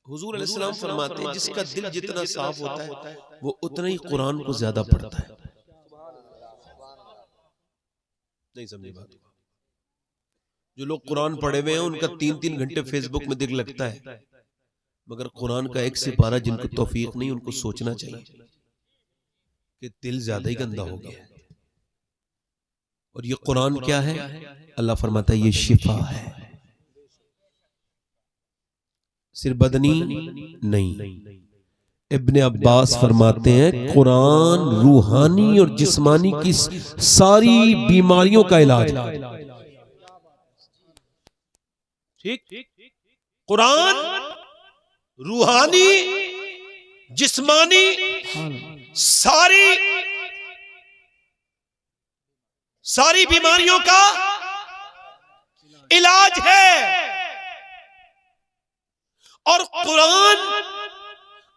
हुजूर अलैहिस्सलाम फरमाते हैं जिसका दिल जितना साफ होता है वो उतना ही कुरान को ज्यादा पढ़ता है। नहीं समझे बात? जो लोग कुरान पढ़े हुए हैं उनका 3-3 घंटे फेसबुक में दिल लगता है, मगर कुरान का 1 से 12 जिनको तौफीक नहीं, उनको सोचना चाहिए कि दिल ज्यादा ही गंदा हो गया है। और ये कुरान क्या है? अल्लाह फरमाता है ये शिफा है, सिर्फ बदनी नहीं। इब्ने अब्बास फरमाते हैं कुरान रूहानी और जिस्मानी की सारी बीमारियों का इलाज है। ठीक, कुरान रूहानी जिस्मानी सारी बीमारियों का इलाज है। और कुरान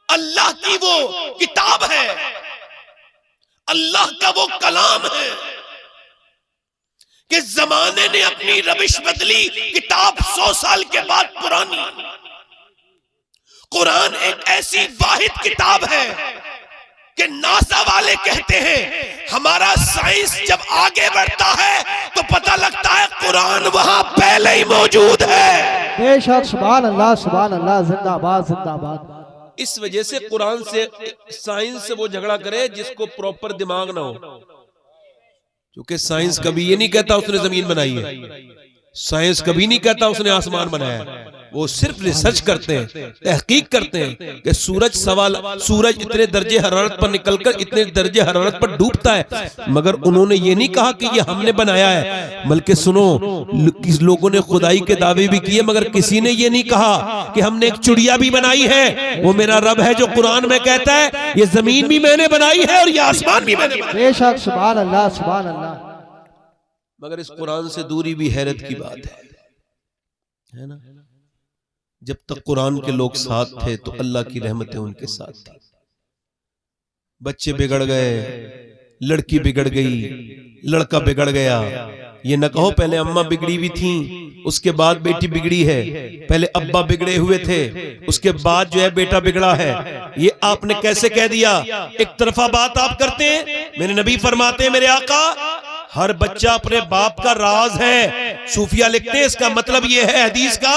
अल्लाह की वो किताब है, अल्लाह का वो कलाम है कि जमाने ने अपनी रविश बदली, किताब 100 साल के बाद पुरानी। कुरान एक ऐसी वाहिद किताब है कि नासा वाले कहते हैं हमारा साइंस जब आगे बढ़ता है तो पता लगता है कुरान वहां पहले ही मौजूद है। बेशक, सुभान अल्लाह, सुभान अल्लाह, जिंदाबाद जिंदाबाद। इस वजह से कुरान से साइंस से वो झगड़ा करे जिसको प्रॉपर दिमाग ना हो, क्योंकि साइंस कभी ये नहीं कहता उसने जमीन बनाई है, साइंस कभी नहीं कहता उसने आसमान बनाया है। वो सिर्फ रिसर्च करते हैं, तहकीक करते हैं कि सूरज इतने दर्जे हरारत पर निकलकर इतने दर्जे हरारत पर डूबता है, मगर उन्होंने ये नहीं कहा कि ये हमने बनाया है। बल्कि सुनो, किस लोगों ने खुदाई के दावे भी किए, मगर किसी ने ये नहीं कहा कि हमने एक चिड़िया भी बनाई है। वो मेरा रब है जो कुरान में कहता है ये जमीन भी मैंने बनाई है और ये आसमान भी मैंने बनाया। बेशक, सुभान अल्लाह, सुभान अल्लाह। मगर इस कुरान से दूरी भी हैरत की बात है ना। जब तक कुरान के लोग साथ थे तो अल्लाह की रहमतें उनके साथ थी। बच्चे बिगड़ गए, लड़की बिगड़ गई, लड़का बिगड़ गया। ये न कहो पहले अम्मा बिगड़ी हुई थी, उसके बाद बेटी बिगड़ी है। पहले अब्बा बिगड़े हुए थे, उसके बाद जो है बेटा बिगड़ा है। ये आपने कैसे कह दिया? एक तरफा बात आप करते हैं। मेरे नबी फरमाते हैं, मेरे आका, हर बच्चा अपने बाप का राज है। सूफिया लिखते हैं इसका मतलब यह है हदीस का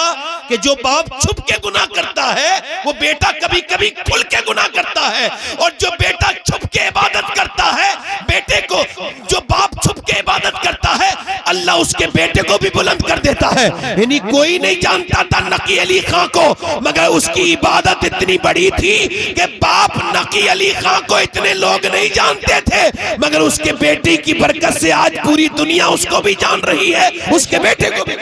कि जो बाप छुप के गुनाह करता है वो बेटा कभी कभी खुल के गुनाह करता है, और जो बेटा छुप के इबादत करता है, बेटे को जो बाप छुप के इबादत करता है, अल्लाह उसके बेटे को भी बुलंद कर देता है। यानी कोई नहीं जानता था नकी अली खां को, मगर उसकी इबादत इतनी बड़ी थी कि बाप नकी अली खां को इतने लोग नहीं जानते थे, मगर उसके बेटे की बरकत से आज पूरी दुनिया उसको भी जान रही है, उसके बेटे को भी।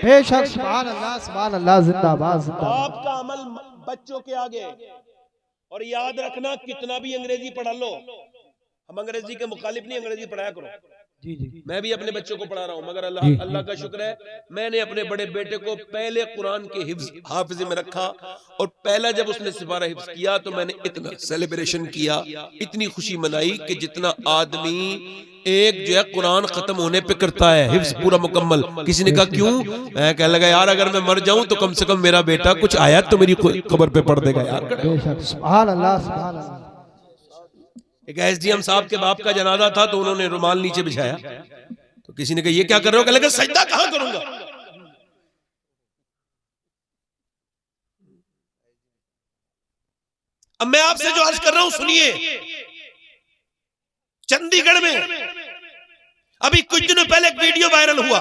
बेशक, सुभान अल्लाह, सुभान अल्लाह, जिंदाबाद जिंदाबाद। आपका अमल बच्चों के आगे। और याद रखना, कितना भी अंग्रेजी पढ़ा लो, हम अंग्रेजी के मुखालिफ नहीं, अंग्रेजी पढ़ाया करो। जी जी, मैं भी अपने बच्चों को पढ़ा रहा हूँ, मगर अल्लाह का शुक्र है मैंने अपने बड़े बेटे को पहले कुरान के हाफिज़े में रखा, और पहला जब उसने सिपारा हिफ्ज किया तो मैंने इतना सेलिब्रेशन किया, इतनी खुशी मनाई कि जितना आदमी एक जो है कुरान खत्म होने पे करता है हिफ्ज पूरा मुकम्मल। किसी ने कहा क्यों? मैं कहने लगा यार अगर मैं मर जाऊं तो कम से कम मेरा बेटा कुछ आयत तो मेरी कब्र पे पढ़ देगा यार। बेशक, सुभान अल्लाह, सुभान अल्लाह। एक एसडीएम साहब के बाप का जनाजा था तो उन्होंने रुमाल नीचे बिछाया, तो किसी ने कहा ये क्या कर रहे हो? कहने लगा सजदा कहां करूंगा। अब मैं आपसे जो अर्ज कर रहा हूं सुनिए। चंडीगढ़ में अभी कुछ दिनों पहले एक वीडियो वायरल हुआ,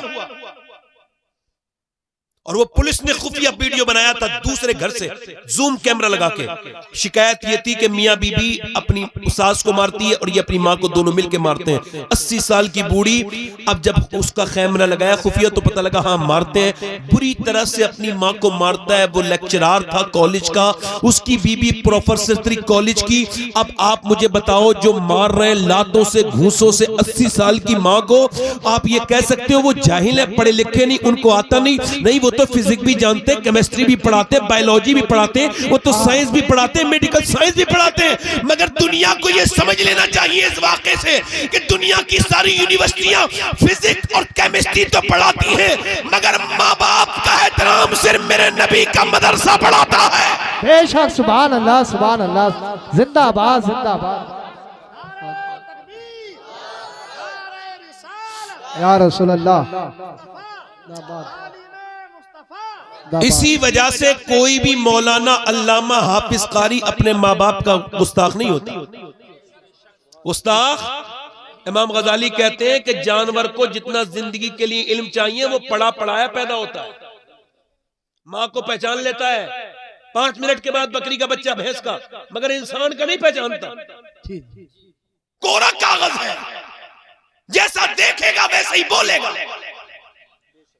और वो पुलिस ने खुफिया वीडियो बनाया था दूसरे घर से जूम कैमरा लगा के। शिकायत ये थी कि मियां बीबी अपनी सास को मारती है और ये अपनी मां को, दोनों मिलके मारते हैं। 80 साल की बूढ़ी। अब जब उसका कैमरा लगाया खुफिया तो पता लगा हाँ मारते हैं, बुरी तरह से अपनी मां को मारता है। वो लेक्चरार था कॉलेज का, उसकी बीबी प्रोफेसर थी कॉलेज की। अब आप मुझे बताओ, जो मार रहे हैं लातों से घूसों से 80 साल की मां को, आप ये कह सकते हो वो जाहिल है, पढ़े लिखे नहीं, उनको आता नहीं? नहीं, वो वो तो फिजिक्स भी जानते, केमिस्ट्री भी पढ़ाते, बायोलॉजी भी पढ़ाते, वो तो साइंस भी पढ़ाते, मेडिकल साइंस भी पढ़ाते हैं। मगर दुनिया को ये समझ लेना चाहिए इस वाक़े से कि दुनिया की सारी यूनिवर्सिटियां फिजिक्स और केमिस्ट्री तो पढ़ाती हैं, मगर माँ बाप का एहतराम सिर्फ मेरे नबी का मदरसा पढ़ाता है। बेशक, सुभान अल्लाह, सुभान अल्लाह, जिंदाबाद जिंदाबाद या रसूल अल्लाह। इसी वजह से कोई भी मौलाना, अल्लामा, हाफिज, कारी अपने माँ बाप का गुस्ताख नहीं होता। गुस्ताख, इमाम गजाली कहते हैं कि जानवर को जितना जिंदगी के लिए इल्म चाहिए वो पढ़ा पढ़ाया पैदा होता है। माँ को पहचान लेता है 5 मिनट के बाद बकरी का बच्चा, भैंस का, मगर इंसान का नहीं पहचानता। कोरा कागज है, जैसा देखेगा वैसे ही बोलेगा।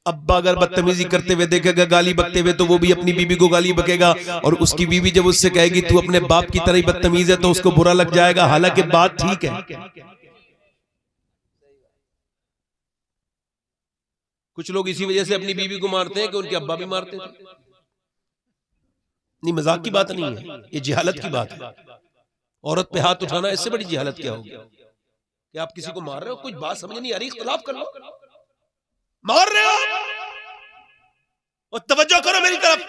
अब्बा अगर बदतमीजी करते हुए देखेगा, गाली बकते हुए, तो वो भी अपनी बीबी को गाली बकेगा, और उसकी बीबी जब उससे कहेगी तू अपने बाप की तरह ही बदतमीज है, तो उसको बुरा लग जाएगा, हालांकि बात ठीक है। कुछ लोग इसी वजह से अपनी बीबी को मारते हैं कि उनके अब्बा भी मारते थे। नहीं, मजाक की बात नहीं है, ये जिहालत की बात है। औरत पे हाथ उठाना, इससे बड़ी जिहालत क्या होगी कि आप किसी को मार रहे हो? कुछ बात समझ नहीं आ रही, इख्तिलाफ कर लो, मार रहे हो और तवज्जो करो मेरी तरफ।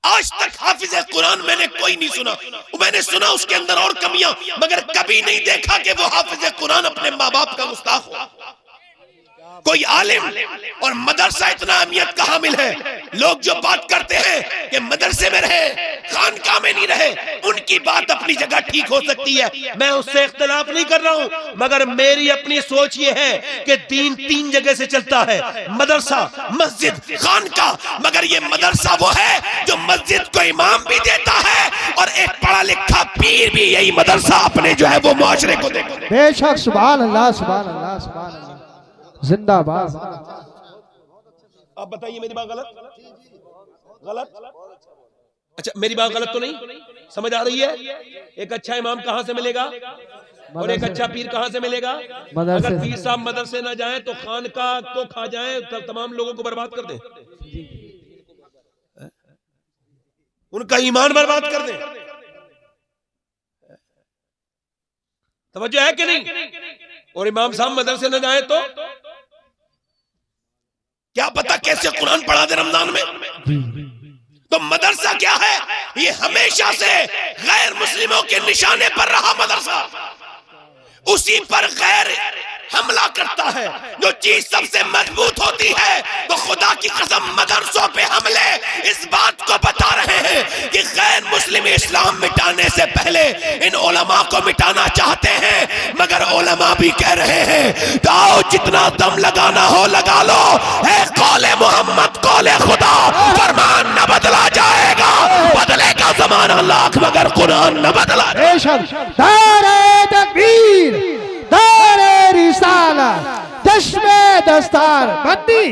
आज तक हाफिज कुरान मैंने कोई नहीं सुना, मैंने सुना उसके अंदर और कमियां, मगर कभी नहीं देखा कि वो हाफिज कुरान अपने माँ बाप का गुस्ताख हो। कोई आलिम और मदरसा इतना अहमियत का हामिल है। लोग जो बात करते हैं कि मदरसे में रहे, खानकाह में नहीं रहे, उनकी बात अपनी जगह ठीक हो सकती है, मैं उससे इख्तिलाफ नहीं कर रहा हूं, मगर मेरी अपनी सोच ये है कि दीन 3 जगह से चलता है, मदरसा, मस्जिद, खानकाह। मगर ये मदरसा वो है जो मस्जिद को इमाम भी देता है, और एक पढ़ा लिखा पीर भी यही मदरसा अपने जो है वो मुआशरे को देता है। बेशक, सुभान अल्लाह, सुभान अल्लाह, सुभान अल्लाह, जिंदाबाद। आप बताइए मेरी बात गलत? अच्छा, मेरी बात गलत तो नहीं? समझ आ रही है? एक अच्छा इमाम कहां से मिलेगा और एक अच्छा पीर कहां से मिलेगा? अगर पीर साहब मदरसे ना जाएं तो खानकाह को खा जाएं, तो तमाम लोगों को बर्बाद कर दें, उनका ईमान बर्बाद कर दें। तवज्जो है कि नहीं? और इमाम साहब मदरसे न जाए तो क्या पता कैसे कुरान पढ़ा दे रमजान में। तो मदरसा क्या है? ये हमेशा से गैर मुस्लिमों के निशाने पर रहा मदरसा, उसी पर गैर हमला करता है। जो चीज सबसे मजबूत होती है तो खुदा की कसम मदरसों पे हमले इस बात को बता रहे हैं कि गैर मुस्लिम इस्लाम मिटाने से पहले इन उलमा को मिटाना चाहते हैं, मगर उलमा भी कह रहे हैं तो आओ जितना दम लगाना हो लगा लो, है कौले मोहम्मद कौले खुदा, फरमान न बदला जाएगा, बदलेगा जमाना लाख मगर कुरान न बदला। दारे तकबीर, दारे रिसाला, चश्मे दस्तार बंदी,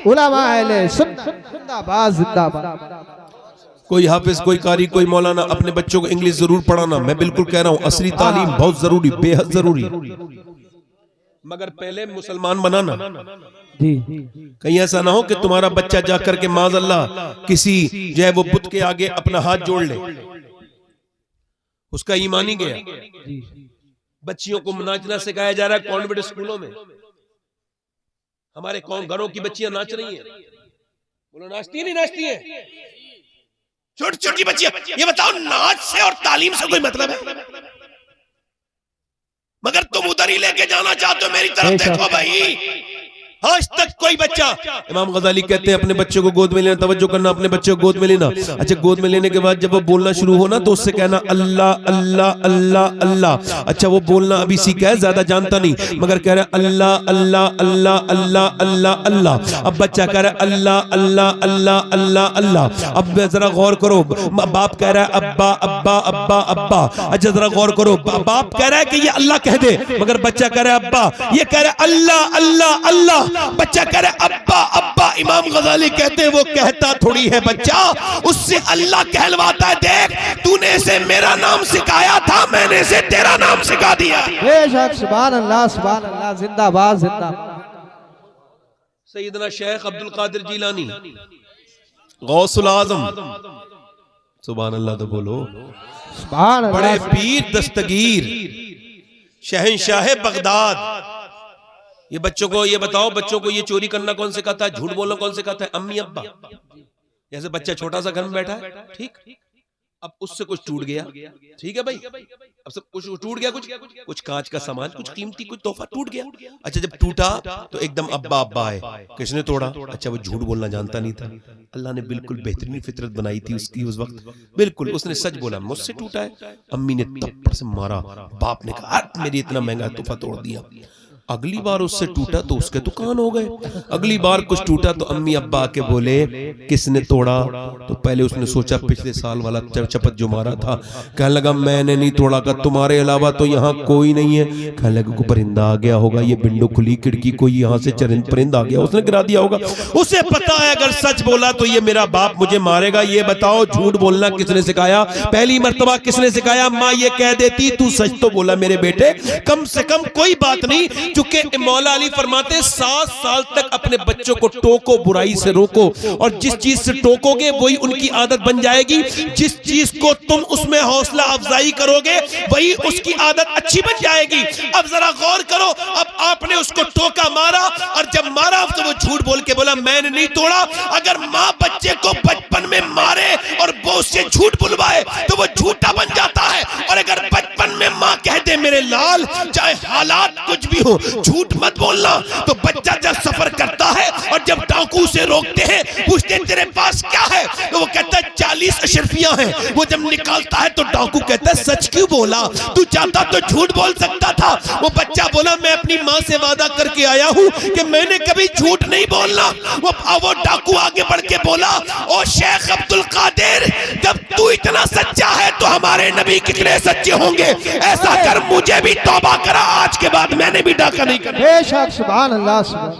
उलमा अहले सुन्नत, जिंदाबाद जिंदाबाद। कोई हाफिज, कोई कारी, कोई मौलाना अपने बच्चों को इंग्लिश जरूर पढ़ाना, मैं बिल्कुल कह रहा हूं, असली तालीम बहुत जरूरी, बेहद जरूरी, मगर पहले मुसलमान बनाना। कहीं ऐसा ना हो कि तुम्हारा बच्चा जाकर के माज़अल्लाह किसी जो है वो बुत के आगे अपना हाथ जोड़ ले, उसका ईमान ही गया। बच्चियों को नाचना सिखाया जा रहा है कॉन्वेंट स्कूलों में, हमारे घरों की बच्चियां नाच रही हैं, बोलो नाचती है नहीं नाचती है? छोटी छोटी बच्चियां, ये बताओ नाच से और तालीम से कोई मतलब है? मगर तुम उधर ही लेके जाना चाहते हो, मेरी तरफ देखो भाई। आज तक कोई बच्चा, इमाम गजाली कहते हैं अपने बच्चों को गोद में लेना, तवज्जो करना, अपने बच्चों को गोद में लेना। अच्छा, गोद में लेने के बाद जब वो बोलना शुरू हो ना तो उससे कहना अल्लाह अल्लाह अल्लाह अल्लाह। अच्छा, वो बोलना अभी सीखा है, ज्यादा जानता नहीं, मगर कह रहा है अल्लाह अल्लाह अल्लाह अल्लाह अल्लाह अल्लाह। अब बच्चा कह रहा है अल्लाह अल्लाह अल्लाह अल्लाह अल्लाह। अब जरा गौर करो, बाप कह रहा है अब्बा अब्बा अब्बा अब्बा। अच्छा, जरा गौर करो, बाप कह रहा है कि ये अल्लाह कह दे, मगर बच्चा कह रहा है अब्बा, ये कह रहा है अल्लाह अल्लाह अल्लाह, बच्चा कह रहा है अब्बा अब्बा। इमाम गजाली कहते हैं वो कहता थोड़ी है बच्चा, उससे अल्लाह कहलवाता है, देख तूने इसे मेरा नाम सिखाया था, मैंने इसे तेरा नाम सिखा दिया। बेशक, सुभान अल्लाह, सुभान अल्लाह, जिंदाबाद जिंदाबाद। सैयदना शेख अब्दुल कादिर जीलानी गौसुल आजम, सुभान अल्लाह तो बोलो, सुभान बड़े अल्लाह। पीर दस्तगीर शहंशाह बगदाद। ये बच्चों को ये बताओ, बच्चों को ये चोरी करना कौन सिखाता है, झूठ बोलना कौन सिखाता है? अम्मी अब्बा। जैसे बच्चा छोटा सा घर में बैठा है, ठीक, अब उससे कुछ टूट गया, ठीक है भाई, अब सब कुछ टूट गया, कुछ कांच का सामान, कुछ कीमती, कुछ तोहफा टूट गया। अच्छा, जब टूटा तो एकदम अब्बा अब्बा आए, किसने तोड़ा? अच्छा, वो झूठ बोलना जानता नहीं था। अल्लाह ने बिल्कुल बेहतरीन फितरत बनाई थी उसकी उस वक्त, बिल्कुल उसने सच बोला, मुझसे टूटा है। अम्मी ने तब से मारा, बाप ने कहा मेरी इतना महंगा तोहफा तोड़ दिया। अगली बार उससे टूटा तो उसके तो कान हो गए। अगली बार कुछ टूटा तो अम्मी अब्बा आके बोले किसने तोड़ा? तो पहले उसने सोचा पिछले साल वाला चपत जो मारा था, कहने लगा मैंने नहीं तोड़ा, का तुम्हारे अलावा तो यहाँ कोई नहीं है। कहने लगा कोई परिंदा आ गया होगा, ये विंडो खुली खिड़की, कोई यहाँ से परिंदा आ गया, उसने गिरा दिया होगा। उसे पता है अगर सच बोला तो ये मेरा बाप मुझे मारेगा। ये बताओ झूठ बोलना किसने सिखाया? पहली मर्तबा किसने सिखाया? माँ ये कह देती तू सच तो बोला मेरे बेटे, कम से कम कोई बात नहीं। चूंकि मौला अली फरमाते 7 साल तक अपने बच्चों को टोको, बुराई से रोको, और जिस चीज से टोकोगे वही उनकी आदत बन जाएगी। जिस चीज को तुम उसमें हौसला अफजाई करोगे वही उसकी आदत अच्छी बन जाएगी। अब जरा गौर करो, अब आपने उसको टोका, मारा, और जब मारा तो वो झूठ बोल के बोला मैंने नहीं तोड़ा। अगर माँ बच्चे को बचपन में मारे और वो उससे झूठ बुलवाए तो वो झूठा बन जाता है। और अगर बचपन में माँ कह दे मेरे लाल चाहे हालात कुछ भी हो झूठ मत बोलना, तो बच्चा जब सफर करता है और जब डाकू से रोकते हैं, पूछते हैं तेरे पास क्या है, तो वो कहता है 40 अशरफियां हैं। वो जब निकालता है तो डाकू कहता है सच क्यों बोला, तू चाहता तो झूठ बोल सकता था। वो बच्चा बोला मैं अपनी माँ से वादा करके आया हूँ कि मैंने कभी झूठ नहीं बोलना। वो डाकू आगे बढ़ के बोला ओ शेख अब्दुल कादिर, जब तू इतना सच्चा है तो हमारे नबी कितने सच्चे होंगे। ऐसा कर मुझे भी तौबा करा, आज के बाद मैंने भी डाका नहीं करना। बेशक, सुभान अल्लाह, सुभान।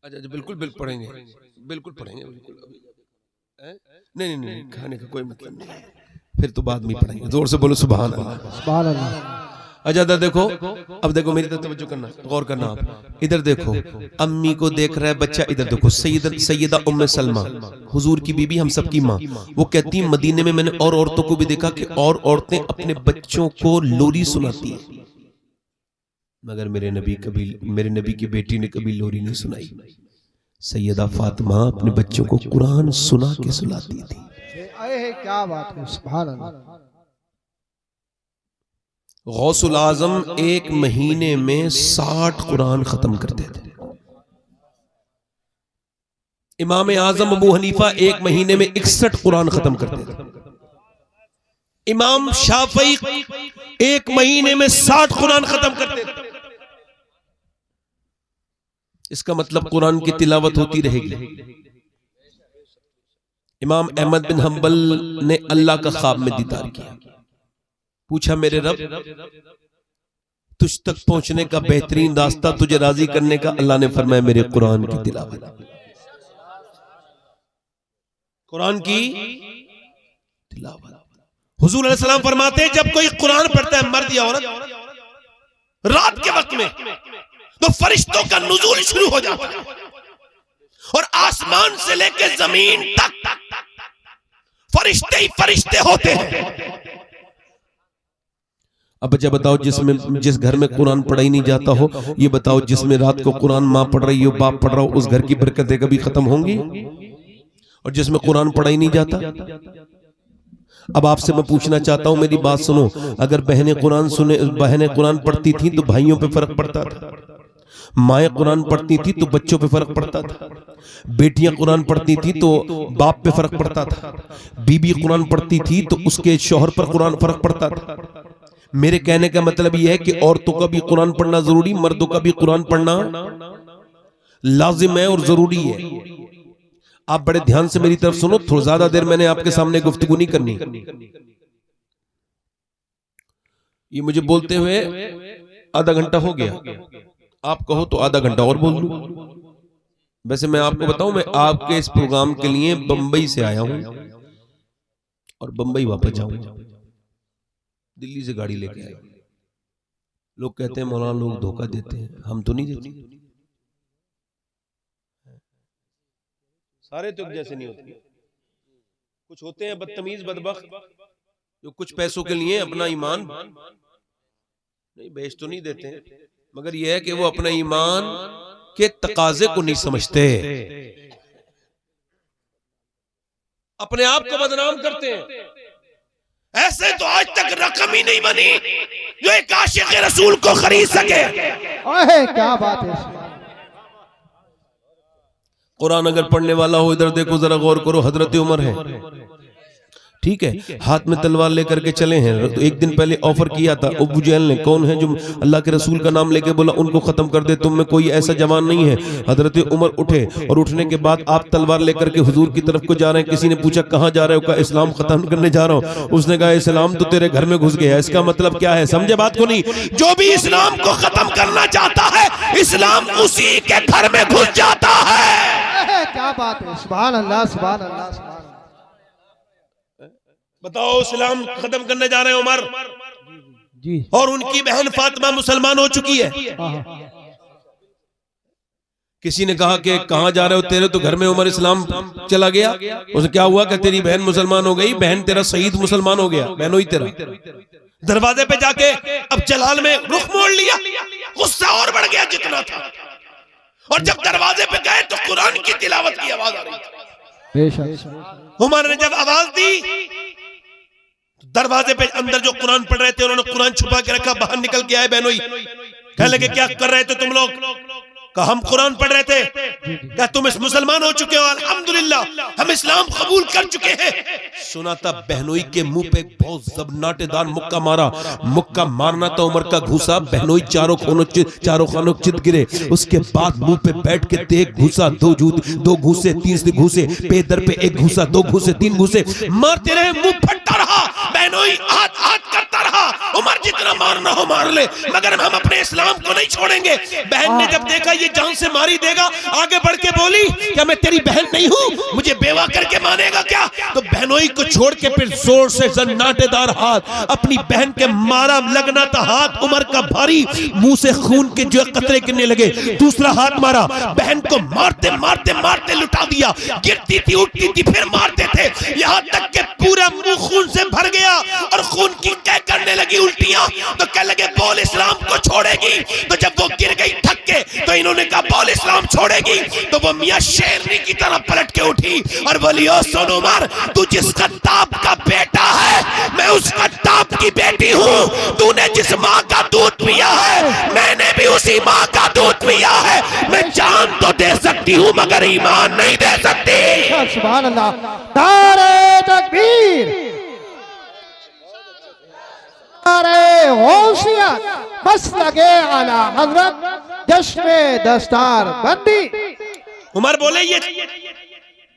अच्छा बिल्कुल पढ़ेंगे, बिल्कुल पढ़ेंगे, नहीं खाने का कोई मतलब नहीं है, फिर तो बाद में पढ़ेंगे। जोर से बोलो सुभान अल्लाह, सुभान अल्लाह। अच्छा देखो, अब देखो मेरी तरफ तवज्जो करना, गौर करना। आप इधर देखो, अम्मी को देख रहा है बच्चा, इधर देखो सैयदा उम्मे सलमा, हुजूर की बीबी, हम सबकी माँ, वो कहती है मदीने में मैंने और औरतों को भी देखा कि और औरतें अपने बच्चों को लोरी सुनाती है, मगर मेरे नबी की बेटी ने कभी लोरी नहीं सुनाई। सैयदा फातिमा अपने बच्चों को कुरान सुना के सुलाती थी। क्या बात है, सुभान अल्लाह। गौसुल आजम एक महीने में 60 कुरान खत्म करते थे। इमाम आजम अबू हनीफा एक महीने में 61 कुरान खत्म करते थे। इमाम शाफई एक महीने में 60 कुरान खत्म करते थे। इसका मतलब कुरान की तिलावत होती रहेगी। इमाम अहमद बिन हंबल ने अल्लाह का ख्वाब में दीदार किया, पूछा मेरे रब तुझ तक पहुंचने का बेहतरीन रास्ता तुझे राजी करने का, अल्लाह ने फरमाया मेरे कुरान की तिलावत। कुरान की तिलावत। हुजूर अलैहि सलाम फरमाते हैं जब कोई कुरान पढ़ता है मर्द या औरत रात के वक्त में, तो फरिश्तों का नुज़ूल शुरू हो जाता है और आसमान से लेकर जमीन तक फरिश्ते ही फरिश्ते होते हैं। अब बच्चा बताओ, जिस घर में कुरान पढ़ा ही नहीं जाता हो, ये बताओ जिसमें रात को कुरान माँ पढ़ रही हो, बाप पढ़ रहा हो, उस घर की बरकतें कभी खत्म होंगी? और जिसमें कुरान पढ़ा ही नहीं जाता। अब आपसे मैं पूछना चाहता हूं, मेरी बात सुनो, अगर बहनें कुरान पढ़ती थी तो भाइयों पे फर्क पड़ता था, माएँ कुरान पढ़ती थी तो बच्चों पे फर्क पड़ता था, बेटियां कुरान पढ़ती थी तो बाप पे फर्क पड़ता था, बीबी कुरान पढ़ती थी तो उसके शौहर पर कुरान फर्क पड़ता था। मेरे कहने का मतलब यह है कि औरतों का भी कुरान पढ़ना जरूरी, मर्दों का भी कुरान पढ़ना लाजिम है और जरूरी है। आप बड़े ध्यान से मेरी तरफ सुनो, थोड़ा ज्यादा देर मैंने आपके सामने गुफ्तगू नहीं करनी। ये मुझे बोलते हुए आधा घंटा हो गया, आप कहो तो आधा घंटा और बोल लूं। वैसे मैं आपको बताऊं, मैं आपके इस प्रोग्राम के लिए बंबई से आया हूं और बंबई वापस जाऊंगा, दिल्ली से गाड़ी लेके आया। लोग कहते हैं मौलाना लोग धोखा देते हैं, हम तो नहीं देते। सारे तो एक जैसे नहीं होते, कुछ होते हैं बदतमीज बदबख्त जो कुछ पैसों के लिए अपना ईमान नहीं, बेच तो नहीं देते हैं, मगर यह है कि वो अपना ईमान के तकाजे को नहीं समझते, अपने आप को बदनाम करते हैं। ऐसे तो आज तक रकम ही नहीं बनी जो एक आशिक रसूल को खरीद सके। ओहे क्या बात है। कुरान अगर पढ़ने वाला हो, इधर देखो जरा गौर करो, हजरत उमर है, ठीक है, हाथ में तलवार लेकर के चले हैं। तो एक दिन पहले ऑफर किया था अबू जहल ने, कौन है जो अल्लाह के रसूल का नाम लेके बोला उनको खत्म कर दे, तुम में कोई ऐसा जवान नहीं है। हजरत उमर उठे और उठने के बाद आप तलवार लेकर के हुजूर की तरफ को जा रहे हैं। किसी ने पूछा कहां जा रहे हो? कहा इस्लाम खत्म करने जा रहा हूं। उसने कहा इस्लाम तो तेरे घर में घुस गया। इसका मतलब क्या है? समझे बात को नहीं? जो भी इस्लाम को खत्म करना चाहता है, इस्लाम उसी के घर में घुस जाता है। क्या बात है, सुभान अल्लाह सुभान अल्लाह सुभान। बताओ, इस्लाम खत्म करने जा रहे हैं उमर जी, और उनकी बहन फातिमा मुसलमान हो चुकी है। किसी ने कहा कि कहां जा रहे हो? तेरे तो घर में उमर इस्लाम चला गया। उसे क्या हुआ कि तेरी बहन मुसलमान हो गई, बहन तेरा शहीद मुसलमान हो गया, बहनों ही तेरा। दरवाजे पे जाके अब जलाल में रुख मोड़ लिया, गुस्सा और बढ़ गया जितना था। और जब दरवाजे पे गए तो कुरान की तिलावत की आवाज आ रही थी। उमर ने जब आवाज दी, दरवाजे पे अंदर जो कुरान पढ़ रहे थे उन्होंने कुरान छुपा के रखा, बाहर निकल के आए बहनोई, कहने लगे क्या कर रहे थे तुम लोग? कहा हम कुरान पढ़ रहे थे। क्या तुम इस मुसलमान हो चुके हो? अल्हम्दुलिल्लाह हम इस्लाम कबूल कर चुके हैं। सुना था बहनोई के मुंह पे बहुत जबरनाटेदार मुक्का मारा। मुक्का मारना था उमर का घूसा, बहनोई चारों खानों चित गिरे। उसके बाद मुंह पे बैठ के एक घूसा, दो घूसे, तीन घूसे, पे दर पे एक घूसा, दो घूसे, तीन घूसे, मारते रहे, मुंह फटता रहा, बहनोई हाथ करता रहा। उमर जितना मारना हो मार ले, मगर हम अपने इस्लाम को नहीं छोड़ेंगे। बहन ने जब देखा ये जान से मारी देगा, आगे बढ़ के बोली क्या मैं तेरी बहन नहीं हूं? मुझे बेवा करके मानेगा क्या? तो बहनोई को छोड़ के फिर जोर से जन्नाटेदार हाथ अपनी बहन के मारा। लगना था हाथ उमर का भारी, मुंह से खून के जो कतरे गिरने लगे। दूसरा हाथ मारा, बहन को मारते मारते मारते लुटा दिया। गिरती थी, उठती थी, फिर मारते थे, यहां तक के पूरा मुंह खून से भर गया और खून की क्या करने लगी उल्टियां। तो कह लगे बोल इस्लाम को छोड़ेगी। तो जब वो गिर गई थक के, तो इन्होंने कहा बोल इस्लाम छोड़ेगी। तो वो मियां शेरनी की तरह पलट के उठी और बोली ओ सुन उमर, तू जिस कत्ताब का बेटा है, मैं उस कत्ताब की बेटी हूँ। तूने जिस माँ का दूध पिया है, मैंने भी उसी माँ का दूध पिया है। मैं जान तो दे सकती हूँ मगर ईमान नहीं दे सकती। सुभान अल्लाह, नारे तकबीर, नारे होशियार, बस लगे आला हजरत, जश्न दस्तार बंदी। उमर बोले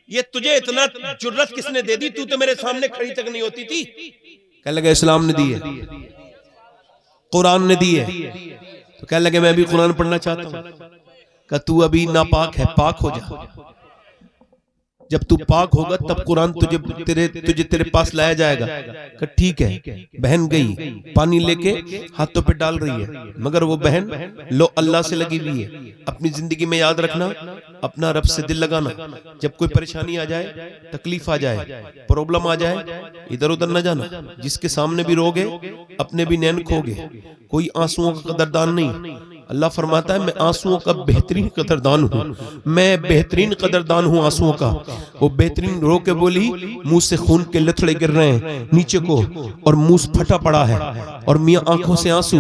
ये तुझे इतना जुर्रत किसने दे दी? तू तो मेरे सामने खड़ी तक नहीं होती थी। कह लगे इस्लाम ने दी है, कुरान ने दी है। तो कह लगे मैं भी कुरान पढ़ना चाहता हूं। कहा तू अभी नापाक है, पाक हो जा। जब तू पाक होगा तब कुरान तुझे तेरे पास लाया जाएगा। कहा ठीक है। बहन गई, पानी लेके हाथों पे डाल रही है, मगर वो बहन लो अल्लाह से लगी हुई है। अपनी जिंदगी में याद रखना, अपना रब से दिल लगाना। जब कोई परेशानी आ जाए, तकलीफ आ जाए, प्रॉब्लम आ जाए, इधर उधर न जाना। जिसके सामने भी रोगे, अपने भी नैन खोगे। कोई आंसुओं का कदरदान नहीं। अल्लाह फरमाता है मैं आंसुओं का बेहतरीन कदरदान हूँ, मैं बेहतरीन कदरदान हूँ आंसुओं का। वो बेहतरीन रो के बोली, मुंह से खून के लथड़े गिर रहे हैं नीचे को और मुंह फटा पड़ा है और मियां आंखों से आंसू,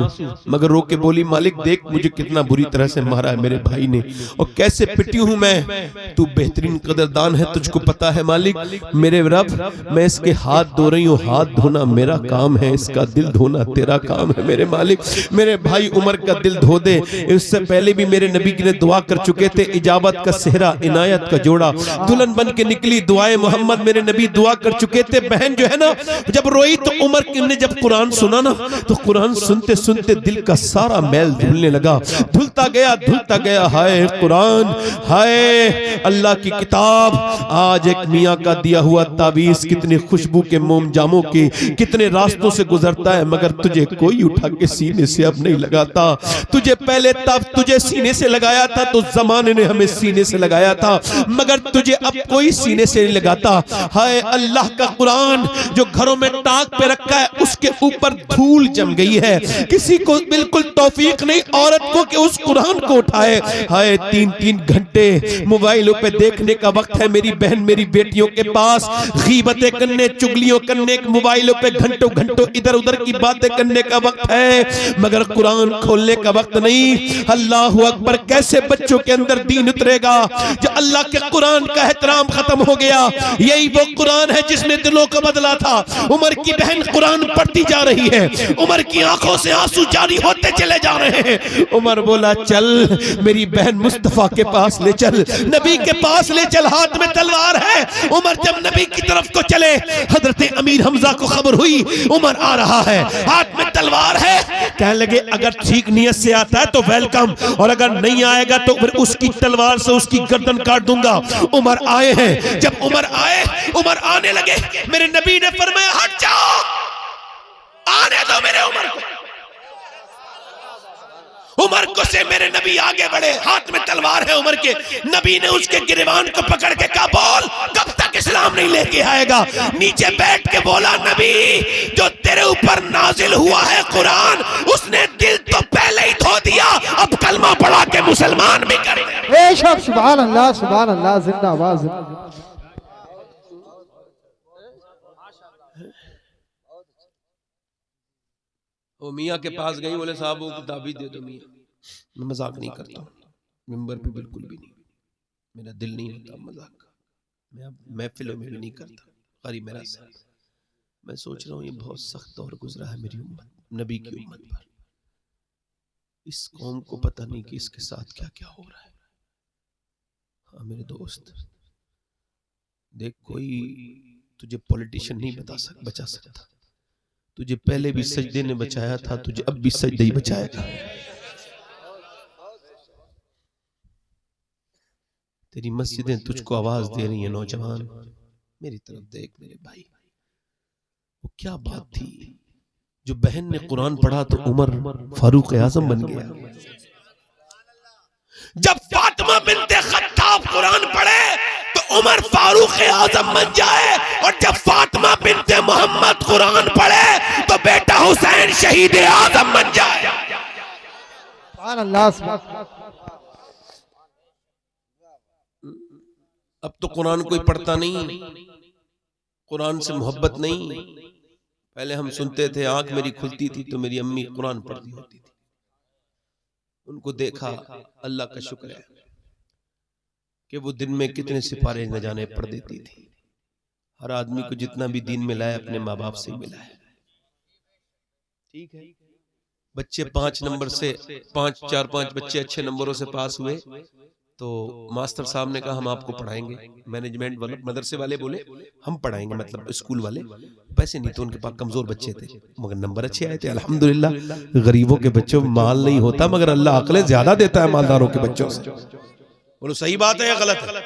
मगर रो के बोली मालिक देख मुझे कितना बुरी तरह से मारा है मेरे भाई ने और कैसे पिटी हूं मैं। तू बेहतरीन कदरदान है, तुझको पता है मालिक। मेरे रब मैं इसके हाथ धो रही हूँ, हाथ धोना मेरा काम है, इसका दिल धोना तेरा काम है मेरे मालिक। मेरे भाई उमर का दिल धो दे, इससे पहले भी मेरे नबी ने दुआ कर चुके थे, इजाबत का सेहरा, इनायत का जोड़ा, दुल्हन बन के निकली दुआए मोहम्मद, मेरे नबी दुआ कर चुके थे। बहन जो है ना जब रोई तो उमर ने जब कुरान सुना ना तो कुरान सुनते सुनते दिल का सारा मैल धुलने लगा, धुलता गया। हाय कुरान, हाय अल्लाह की किताब। आज एक मियाँ का दिया हुआ ताबीज कितनी खुशबू के मोम जामों की कितने रास्तों से गुजरता है, मगर तुझे कोई उठा के सीने से अब नहीं लगाता। तुझे पहले तब तुझे सीने से लगाया था तो जमाने ने हमें सीने से लगाया था, मगर तुझे अब कोई सीने से नहीं लगाता। हाय अल्लाह का कुरान जो घरों में टाक पे रखा है उसके ऊपर धूल जम गई है, किसी को बिल्कुल तौफीक नहीं औरत को कि उस कुरान को उठाए। हाय 3-3 घंटे मोबाइलों पे देखने का वक्त है मेरी बहन मेरी बेटियों के पास, गीबतें करने, चुगलियों करने, मोबाइलों पे घंटों घंटों इधर उधर की बातें करने का वक्त है, मगर कुरान खोलने का वक्त नहीं। अल्लाह अकबर, कैसे बच्चों के अंदर दीन उतरेगा जो अल्लाह के कुरान का एहतराम खत्म हो गया। यही वो कुरान है जिसने दिलों को बदला था। उमर की बहन कुरान पढ़ती जा रही है, उमर की आंखों से आंसू जारी होते चले जा रहे हैं। उमर बोला चल मेरी बहन मुस्तफा के पास ले चल, नबी के पास ले चल, हाथ में तलवार है। उमर जब नबी की तरफ को चले, हजरत अमीर हमजा को खबर हुई उमर आ रहा है, हाथ में तलवार है। कहने लगे अगर ठीक नियत से आता है तो वेलकम, और अगर नहीं आएगा तो फिर उसकी तलवार से उसकी गर्दन काट दूंगा। उमर आए हैं, जब उमर आए, उमर आने लगे, मेरे नबी ने फरमाया हट जाओ, आने दो मेरे उमर को। उमर को से मेरे नबी आगे बढ़े, हाथ में तलवार है उमर के। नबी ने उसके गिरबान को पकड़ के कहा बोल कब तक इस्लाम नहीं लेके आएगा। नीचे बैठ के बोला नबी जो तेरे ऊपर नाजिल हुआ है कुरान, उसने दिल तो पहले ही धो दिया, अब कलमा पढ़ा के मुसलमान भी कर दे। बेशक, सुभान अल्लाह, सुभान अल्लाह, जिंदाबाद जिंदाबाद। वो मियाँ के पास गई, बोले साहब वो किताबी दे दो। मियाँ मैं मजाक नहीं करता हूँ, मिंबर पे बिल्कुल भी नहीं, मेरा दिल नहीं होता मजाक का, मैं अब महफिलों में भी नहीं करता। गरीब मेरा साथ, मैं सोच रहा हूँ ये बहुत सख्त दौर गुजरा है मेरी उम्मत, नबी की उम्मत पर। इस कौम को पता नहीं कि इसके साथ क्या क्या हो रहा है। हाँ मेरे दोस्त देख, कोई तुझे पॉलिटिशियन नहीं बचा सकता। तुझे पहले भी सजदे ने बचाया था, तुझे अब भी सजदे ही बचाएगा। तेरी मस्जिदें तुझको आवाज दे रही हैं। नौजवान मेरी तरफ देख मेरे भाई, वो क्या बात थी जो बहन ने कुरान पढ़ा तो उमर फारूक आजम बन गया। जब फातिमा बिनते खत्ताब कुरान पढ़े तो उमर फारूक आजम बन जाए, और जब फातिमा बिनते मोहम्मद कुरान पढ़े तो बेटा हुसैन शहीद आजम बन जाए। सुभान अल्लाह। अब तो कुरान कोई पढ़ता नहीं, कुरान से मोहब्बत नहीं। पहले हम सुनते थे, आंख मेरी खुलती थी तो मेरी अम्मी कुरान पढ़ती होती थी, उनको देखा, अल्लाह का शुक्र है कि वो दिन में कितने सिपारे न जाने पढ़ देती थी। हर आदमी को जितना भी दीन मिला है अपने माँ बाप से मिला है। ठीक है, बच्चे 5 नंबर से 4-5 बच्चे अच्छे नंबरों से पास हुए तो मास्टर साहब ने कहा हम आपको पढ़ाएंगे। मैनेजमेंट वाले, मदरसे वाले बोले हम पढ़ाएंगे, मतलब स्कूल वाले। पैसे नहीं तो उनके पास, कमजोर बच्चे थे, मगर नंबर अच्छे आए थे अल्हम्दुलिल्लाह। गरीबों के बच्चों में माल नहीं होता, मगर अल्लाह अकलें ज्यादा देता है मालदारों के बच्चों से। बोलो सही बात है या गलत है?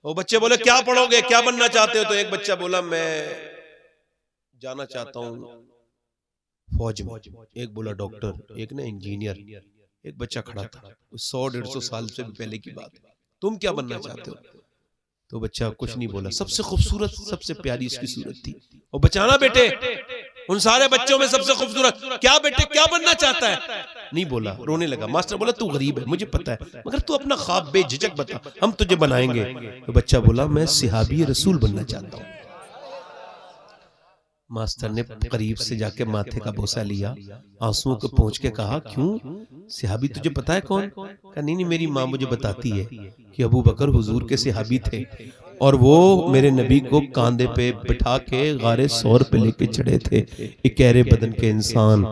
वो बच्चे बोले क्या पढ़ोगे, क्या बनना चाहते हो? तो एक बच्चा बोला मैं जाना चाहता हूँ फौज में, एक बोला डॉक्टर, एक ने इंजीनियर। एक बच्चा खड़ा था, 100-150 साल से भी पहले की बात है। तुम क्या बनना चाहते हो? तो बच्चा कुछ नहीं बोला। सबसे खूबसूरत, सबसे प्यारी इसकी सूरत थी। और बचाना बेटे, उन सारे बच्चों में सबसे खूबसूरत, क्या बेटे क्या बनना चाहता है? नहीं बोला, रोने लगा। मास्टर बोला तू गरीब है मुझे पता है, मगर तू अपना ख्वाब बेझिझक बता, हम तुझे बनाएंगे। तो बच्चा बोला मैं सिहाबी रसूल बनना चाहता हूँ। मास्टर ने करीब से जाके माथे का बोसा लिया, आंसुओं को पहुंच के कहा क्यों सिहाबी तुझे पता है कौन? कहा नहीं मेरी माँ मुझे बताती है कि अबू बकर हुजूर के सिहाबी थे, और वो मेरे नबी को कांधे पे बिठा के गारे सौर पे लेके चढ़े थे। इकहरे बदन के इंसान।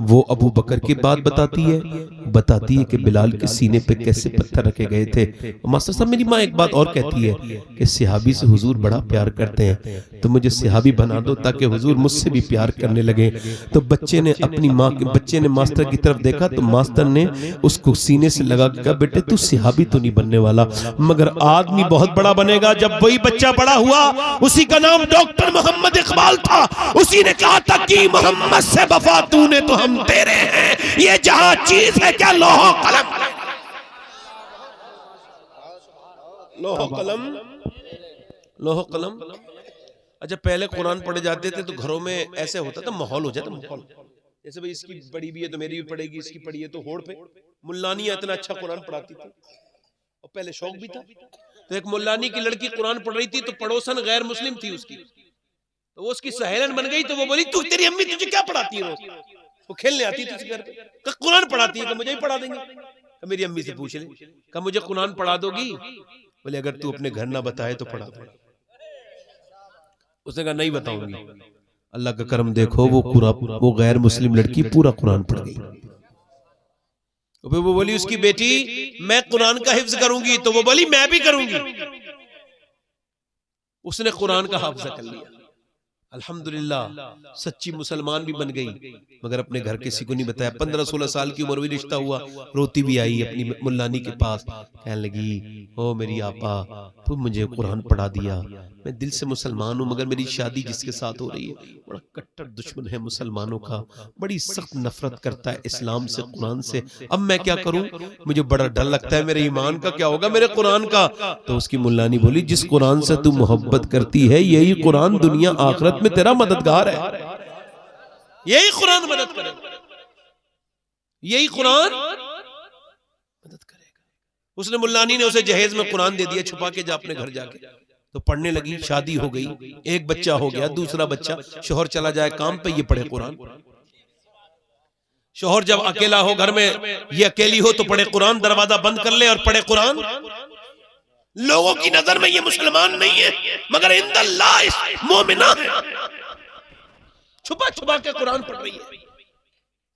वो अबू बकर की बात बताती है कि बिलाल के सीने पे कैसे पत्थर रखे गए थे। मास्टर साहब, मेरी माँ एक बात और कहती है कि सिहाबी से हुजूर बड़ा प्यार करते हैं, तो मुझे सिहाबी बना दो ताकि हुजूर मुझसे भी प्यार करने लगे। तो बच्चे ने मास्टर की तरफ देखा तो मास्टर ने उसको सीने से लगा के कहा, बेटे तू सिहाबी तो नहीं बनने वाला, मगर आदमी बहुत बड़ा बनेगा। जब वही बच्चा बड़ा हुआ, उसी का नाम डॉक्टर मोहम्मद इकबाल था, उसी ने कहा था कि मोहम्मद से वफा तूने तो हम तेरे हैं, ये जहां चीज है क्या लोहो कलम। लोहो कलम, लोहो कलम। अच्छा, पहले कुरान पढ़े जाते थे तो घरों में ऐसे होता था, माहौल हो जाता, माहौल जैसे भाई इसकी बड़ी भी है तो मेरी भी पढ़ेगी, इसकी पढ़ी है तो होड़ पे। मुल्लानियां इतना अच्छा कुरान पढ़ाती थी और पहले शौक भी था। तो एक मुल्लानी की लड़की कुरान पढ़ रही थी तो पड़ोसन गैर मुस्लिम थी उसकी, तो वो उसकी सहेलन बन गई। तो वो बोली, तू तेरी अम्मी तुझे क्या पढ़ाती है रोज? वो खेलने आती थी घर पे, कुरान पढ़ाती है, कि मुझे ही पढ़ा देंगे। मेरी अम्मी से पूछ ले, कहा मुझे कुरान पढ़ा दोगी? बोले अगर तू अपने घर ना बताए तो पढ़ा दो। उसने कहा नहीं बताऊंगी। अल्लाह का करम देखो, वो गैर मुस्लिम लड़की पूरा कुरान पढ़ गई। वो बोली उसकी बेटी मैं कुरान का हिफ्ज करूंगी, तो वो बोली मैं भी करूंगी। उसने कुरान का हिफ्ज कर लिया, अल्हम्दुलिल्लाह सच्ची मुसलमान भी बन गई, मगर अपने घर किसी को नहीं बताया। 15-16 साल की उम्र में रिश्ता हुआ, रोती भी आई अपनी मुल्लानी के पास, कहने लगी, ओ मेरी आपा तू मुझे कुरान पढ़ा दिया, मैं दिल से मुसलमान हूँ, मगर मेरी शादी जिसके साथ हो रही है बड़ा कट्टर दुश्मन है मुसलमानों का, बड़ी सख्त नफरत करता है इस्लाम से, कुरान से। अब मैं क्या करूं? मुझे बड़ा डर लगता है, मेरे ईमान का क्या होगा, मेरे कुरान का। तो उसकी मुल्लानी बोली, जिस कुरान से तू मोहब्बत करती है यही कुरान दुनिया आखिरत में तेरा मददगार है, यही कुरान मदद करेगा, यही कुरान मदद करेगा। उसने मुल्लानी ने उसे जहेज में कुरान दे दिया, छुपा के जा अपने घर जाके। तो पढ़ने लगी, शादी हो गई, एक बच्चा हो गया, दूसरा बच्चा, शोहर चला जाए काम पे, ये पढ़े कुरान। शोहर जब अकेला हो घर में, ये अकेली हो तो पढ़े कुरान, दरवाजा बंद कर ले और पढ़े कुरान। लोगों की नजर में ये मुसलमान नहीं है, मगर इंदल्लाह मोमिना है, छुपा छुपा के कुरान पढ़ रही है।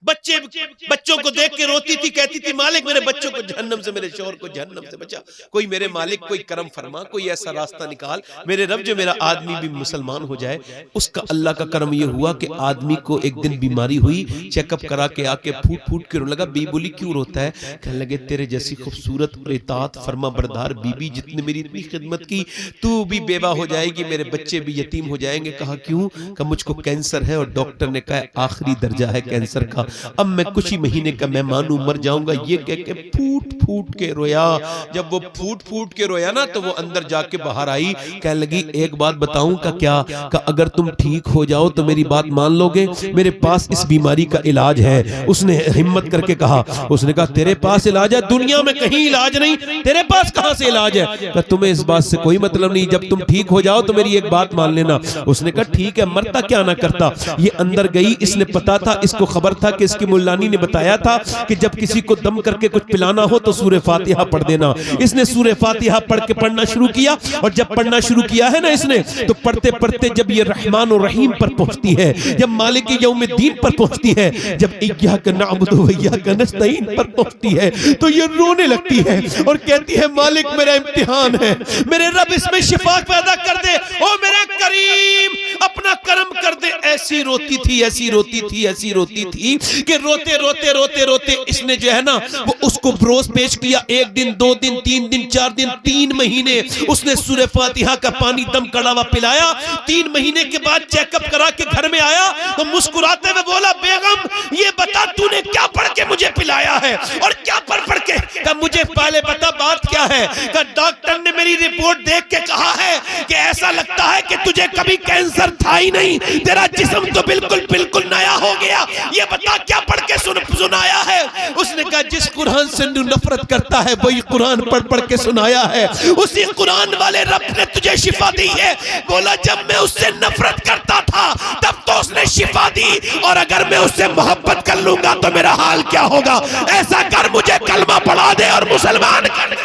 बच्चों को देख के रोती थी, कहती थी मालिक मेरे बच्चों को जहन्नम से, मेरे शोहर को जहन्नम से बचा, कोई मेरे मालिक कोई करम फरमा, कोई ऐसा रास्ता निकाल मेरे रब जो मेरा आदमी भी मुसलमान हो जाए। उसका अल्लाह का करम ये हुआ कि आदमी को एक दिन बीमारी हुई, चेकअप करा के आके फूट फूट के रोने लगा। बीबी बोली क्यों रोता है? कहने लगे तेरे जैसी खूबसूरत और इताअत फरमा बरदार बीबी जितने मेरी इतनी खिदमत की, तू भी बेवा हो जाएगी, मेरे बच्चे भी यतीम हो जाएंगे। कहा क्यों? कहा मुझको कैंसर है और डॉक्टर ने कहा आखिरी दर्जा है कैंसर का, अब मैं कुछ ही महीने का मेहमान हूं, मर जाऊंगा। ये कह के फूट फूट के रोया। जब वो फूट फूट के रोया ना तो वो अंदर जाके बाहर आई, कहने लगी एक बात बताऊं? का क्या? का अगर तुम ठीक हो जाओ तो मेरी बात मान लोगे? मेरे पास इस बीमारी का इलाज है। उसने हिम्मत करके कहा, उसने कहा तेरे पास इलाज है? दुनिया में कहीं इलाज नहीं, तेरे पास कहां से इलाज है? कहा तुम्हें इस बात से कोई मतलब नहीं, जब तुम ठीक हो जाओ तो मेरी एक बात मान लेना। उसने कहा ठीक है, मरता क्या ना करता। ये अंदर गई, इसने पता था, इसको खबर था कि इसकी मुल्लानी ने बताया था कि जब किसी को दम करके कुछ पिलाना हो तो सूरह फातिहा पढ़ देना। इसने सूरह फातिहा पढ़ना शुरू किया, और जब पढ़ना शुरू किया है ना इसने, तो पढ़ते पढ़ते जब ये रहमान और रहीम पर पहुंचती है, जब मालिक यौमिद्दीन पर पहुंचती है, जब इय्याका नअबुदु व इय्याका नस्तईन पर पहुंचती है, तो ये रोने लगती है और कहती है मालिक मेरा इम्तिहान है, मेरे रब इसमें शिफा पैदा कर दे, ओ मेरे करीम अपना करम कर दे। ऐसी रोती थी, ऐसी रोती थी, ऐसी रोती थी कि रोते रोते रोते रोते इसने जो है ना वो उसको रोज पेश किया। एक दिन, 2 दिन, 3 दिन, 4 दिन, 3 महीने उसने सूरह फातिहा का पानी दम कड़ा हुआ पिलाया। 3 महीने के बाद चेकअप करा के घर में आया तो मुस्कुराते हुए बोला बेगम ये बता तूने क्या पढ़ के मुझे पिलाया है और क्या पढ़ के? कहा मुझे पहले बता बात क्या है। कहा डॉक्टर ने मेरी रिपोर्ट देख के कहा है कि ऐसा लगता है कि तुझे कभी कैंसर था ही नहीं, तेरा जिस्म तो बिल्कुल नया हो गया, ये बता क्या पढ़ के सुनाया है? उसने कहा जिस कुरान से नफरत करता है वही कुरान पढ़ के सुनाया है, उसी कुरान वाले रब ने तुझे शिफा दी है। बोला जब मैं उससे नफरत करता था तब तो उसने शिफा दी, और अगर मैं उससे मोहब्बत कर लूंगा तो मेरा हाल क्या होगा? ऐसा कर मुझे कलमा पढ़ा दे और मुसलमान कर दे।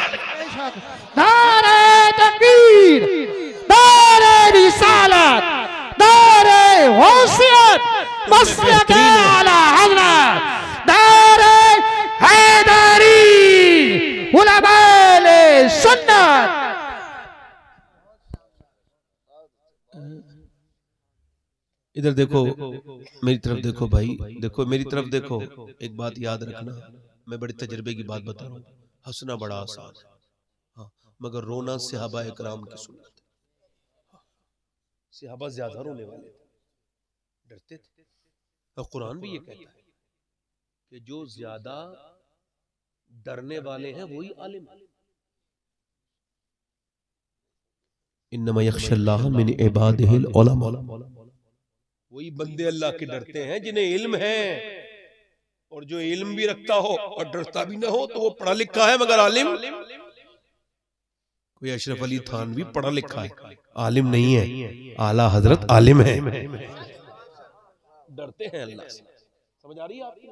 नारे तकबीर, मसलक आला हज़रत दारे हैदरी उलमाए सुन्नत। इधर देखो, मेरी तरफ देखो भाई, देखो मेरी तरफ देखो। एक बात याद रखना, मैं बड़े तजर्बे की बात बता रहा हूँ, हंसना बड़ा आसान है, हाँ, मगर रोना सहाबा इकराम की सुन्नत है। सहाबा ज्यादा रोने वाले थे, डरते थे, और कुरान भी ये कहता है कि जो ज्यादा डरने वाले हैं वही आलिम है। इन्नमा यख्शल्लाह मिन इबादिहिल उलमा, वही बंदे अल्लाह के डरते हैं जिन्हें इल्म है। और जो इल्म भी रखता हो और डरता भी ना हो तो वो पढ़ा लिखा है मगर आलिम। कोई अशरफ अली थानवी पढ़ा लिखा है, आलिम नहीं है, आला हजरत आलिम है। डरते हैं अल्लाह से। समझ आ रही है आपकी?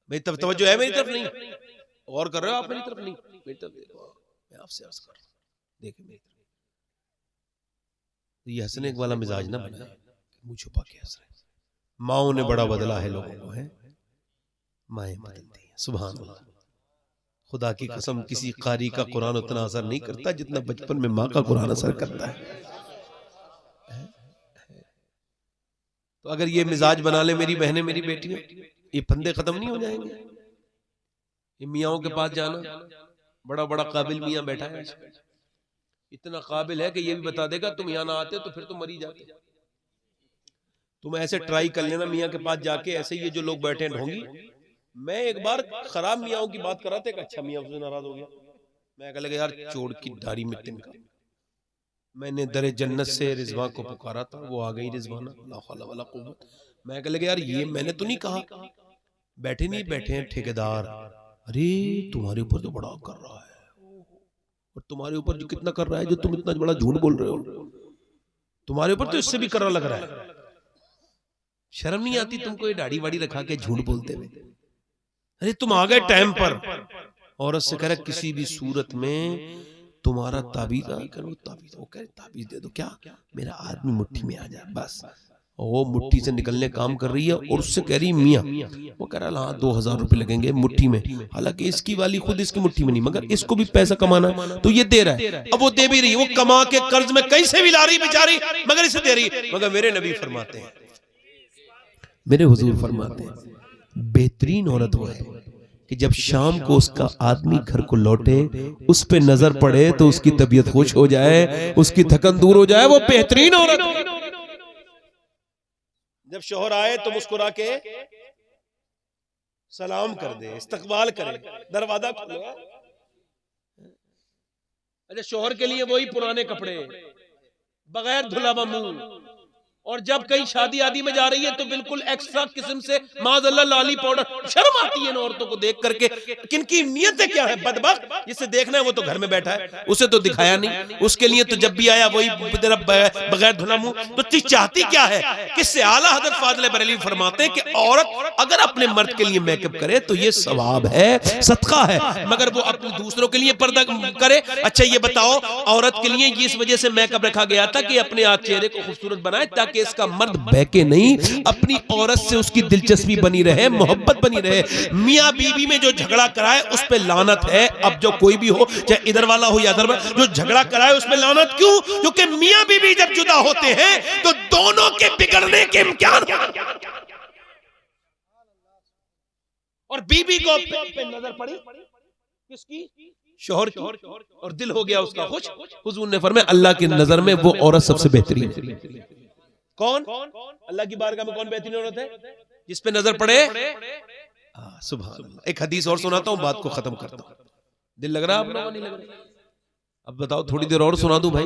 मेरी तरफ तवज्जो है, मेरी तरफ नहीं और कर रहे हो आप, मेरी तरफ नहीं, मेरी तरफ देखो, मैं आपसे अर्ज कर रहा हूं, देखिए मेरी तरफ। ये हंसने वाला मिजाज ना बनाए, मुंह छुपा के हंस रहे। माओ ने बड़ा बदला है लोगों को, है माएं बदलती हैं। सुभान अल्लाह, खुदा की कसम किसी कारी का कुरान उतना असर नहीं करता जितना बचपन में माँ का कुरान असर करता है। तो अगर ये मिजाज बना ले मेरी बहनें, मेरी बेटियां, ये फंदे खत्म नहीं हो जाएंगे। ये मियाओं के पास जाना, बड़ा बड़ा काबिल मियाँ बैठा है, इतना काबिल है कि ये भी बता देगा तुम यहाँ ना आते तो फिर तो मरी जाते। तुम ऐसे ट्राई कर लेना मियाँ के पास जाके, ऐसे ये जो लोग बैठे हैं ढोंगी। मैं एक बार खराब मियाओं की बात कर रहा था, एक अच्छा मियाँ उससे नाराज हो गया। मैं कह लगा यार चोड़ की दाढ़ी में तिनका। मैंने दरे जन्नत से रिजवान को पुकारा था, वो आ गई रिजवाना, ला हौला वला कुव्वत। मैं कह लगा यार ये मैंने तो नहीं कहा, बैठे नहीं बैठे हैं ठेकेदार, अरे तुम्हारे ऊपर तो बड़ा कर रहा है, और तुम्हारे ऊपर जो कितना कर रहा है, जो तुम इतना बड़ा झूठ बोल रहे हो, तुम्हारे ऊपर तो इससे भी कर रहा लग रहा है। शर्म नहीं आती तुमको ये दाढ़ी वाड़ी रखा के झूठ बोलते हुए? अरे तुम आ गए टाइम पर। औरत से कह रहा किसी भी सूरत में तुम्हारा ताबीज करो, ताबीज, वो कह रहे ताबीज दे दो, क्या मेरा आदमी मुट्ठी में आ जाए बस। और वो मुट्ठी से निकलने काम कर रही है और उससे कह रही मियाँ, वो कह रहा हाँ 2000 रुपए लगेंगे मुट्ठी में। हालांकि इसकी वाली खुद इसकी मुट्ठी में नहीं, मगर इसको भी पैसा कमाना है तो ये दे रहा है। अब वो दे भी रही, वो कमा के कर्ज में कैसे भी ला रही बेचारी, मगर इसे दे रही। मगर मेरे नबी फरमाते हैं, मेरे हुजूर फरमाते हैं, बेहतरीन औरत वो है कि जब शाम को उसका आदमी घर को लौटे, उस पे नजर पड़े तो उसकी तबीयत खुश हो जाए, उसकी थकन दूर हो जाए, वो बेहतरीन औरत। जब शोहर आए तो मुस्कुरा के सलाम कर दे, इस्तकबाल करे, दरवाजा खोलो। अच्छा, शोहर के लिए वही पुराने कपड़े, बगैर धुला मुंह। और जब कहीं शादी आदि में जा रही है तो बिल्कुल एक्स्ट्रा किस्म से माज़अल्लाह लाली पाउडर। शर्म आती है इन औरतों को देख करके, किनकी नियतें क्या है। बदबख्त, जिसे देखना है वो तो घर में बैठा है, उसे तो दिखाया नहीं। उसके लिए तो जब भी आया वही बगैर धुला मुंह। तो चीज चाहती क्या है? किससे? आला हज़रत फाज़िल बरेलवी फरमाते हैं कि औरत अगर अपने मर्द के लिए मेकअप करे तो ये सवाब है, सदका है, मगर वो अपने दूसरों के लिए पर्दा करे। अच्छा ये बताओ, औरत के लिए इस वजह से मेकअप रखा गया था कि अपने आप चेहरे को खूबसूरत बनाए, ताकि इसका मर्द बहके नहीं, अपनी औरत से उसकी दिलचस्पी बनी रहे, मोहब्बत बनी रहे। मियां बीवी में जो झगड़ा कराए उस पे लानत है। अब जो कोई भी हो, चाहे इधर वाला हो या इधर वाला, जो झगड़ा कराए उस पे लानत। क्यों? क्योंकि मियां बीवी जब जुदा होते हैं तो दोनों के बिगड़ने के इम्कान। और बीवी को पे नजर पड़ी किसकी? शोहर की, और दिल हो गया उसका खुश। हुजूर ने फरमाया अल्लाह की नजर में वो औरत सबसे बेहतरीन है। कौन? अल्लाह की बारगाह में कौन बेहतरीन औरत है? जिस पे नजर पड़े। सुभान अल्लाह। एक हदीस और सुनाता हूं, बात को खत्म करता हूं। दिल लग रहा है आप लोगों को? नहीं लग रहा? अब बताओ, थोड़ी देर और सुना दूं भाई?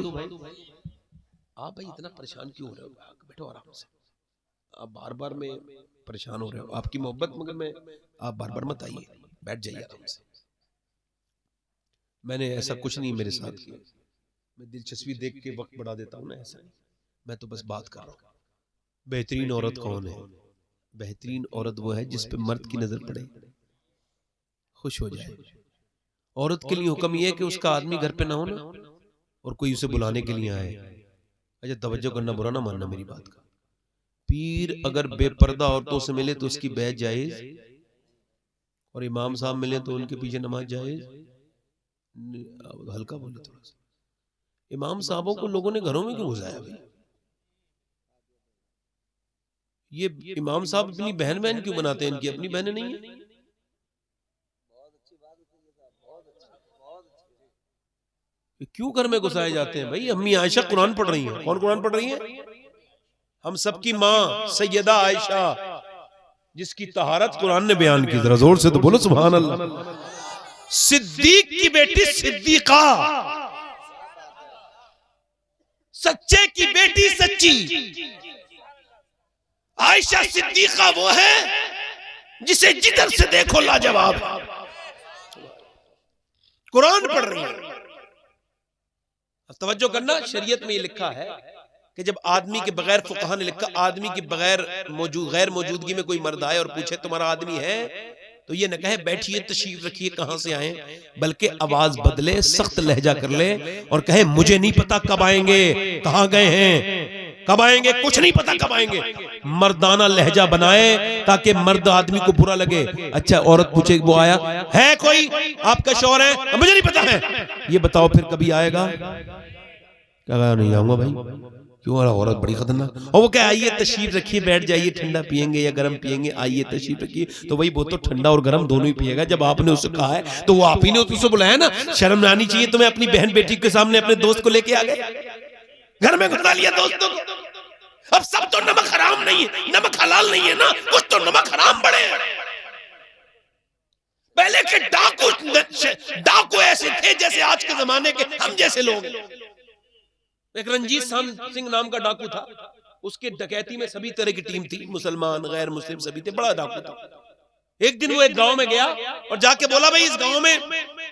आप भाई इतना परेशान क्यों हो रहे हो? बैठो आराम से। आप बार बार में परेशान हो रहे हो, आपकी मोहब्बत मगर में आप बार बार मत आइए, बैठ जाइए आराम से। मैंने ऐसा कुछ नहीं मेरे साथ किया, मैं दिलचस्पी देख के वक्त बढ़ा देता हूं ना, ऐसा नहीं। मैं तो बस बात कर रहा हूं। बेहतरीन औरत कौन है? बेहतरीन औरत वो है जिस पे मर्द की नजर पड़े, खुश हो जाए। औरत के लिए हुक्म यह है कि उसका आदमी घर पे ना हो ना, और कोई उसे बुलाने के लिए आए। अच्छा तवज्जो करना, बुरा ना मानना मेरी बात का। पीर अगर बेपर्दा औरतों से मिले तो उसकी बैत जायज, और इमाम साहब मिले तो उनके पीछे नमाज जायज। हल्का बोले थोड़ा सा। इमाम साहबों को लोगों ने घरों में क्यों घुसाया भाई? ये इमाम साहब अपनी बहन बहन क्यों बनाते हैं? इनकी अपनी बहनें नहीं है? क्यों घर में घुसाए जाते हैं भाई? अम्मी आयशा कुरान पढ़ रही हैं। कौन कुरान पढ़ रही है? हम सबकी माँ सैयदा आयशा, जिसकी तहारत कुरान ने बयान की। जरा जोर से तो बोलो सुभान अल्लाह। सिद्दीक की बेटी सिद्दीका, सच्चे की बेटी सच्ची। आयशा सिद्दीका वो है जिसे जिधर से देखो लाजवाब। कुरान पढ़ रही है। तवज्जो करना, शरीयत में ये लिखा है कि जब आदमी के बगैर, फुकहा ने लिखा, आदमी के बगैर गैर मौजूदगी में कोई मर्द आए और पूछे तुम्हारा आदमी है, तो ये न कहे बैठिए तशरीफ रखिए कहां से आए, बल्कि आवाज बदले, सख्त लहजा कर ले और कहे मुझे नहीं पता कब आएंगे, कहां गए हैं, कब आएंगे, कुछ नहीं पता कब आएंगे। मर्दाना लहजा बनाए ताकि मर्द आदमी को बुरा लगे। अच्छा, औरत पूछे वो आया है कोई, आपका शौहर है, मुझे नहीं पता है, ये बताओ फिर कभी आएगा? क्या नहीं आऊंगा भाई। क्यों? औरत बड़ी खतरनाक। और वो क्या, आइए तशरीफ रखिए, बैठ जाइए, ठंडा पियेंगे या गर्म पियेंगे, आइए तशरीफ रखिए। तो वही वो तो ठंडा और गर्म दोनों ही पिएगा। जब आपने उससे कहा है तो वो आप ही ने उससे बुलाया ना। शर्म आनी चाहिए तुम्हें। अपनी बहन बेटी के सामने अपने दोस्त को लेके आ गए, घर में घुसा लिया दोस्तों को। अब सब तो नमक हराम नहीं है, नमक हलाल नहीं है ना, कुछ तो नमक हराम बड़े हैं। पहले के डाकू ऐसे थे जैसे आज के जमाने के हम जैसे लोग। एक रंजीत सिंह नाम का डाकू था, उसके डकैती में सभी तरह की टीम थी, मुसलमान गैर मुस्लिम सभी थे, बड़ा डाकू था। एक दिन वो एक गांव में गया और जाके बोला भाई इस गांव में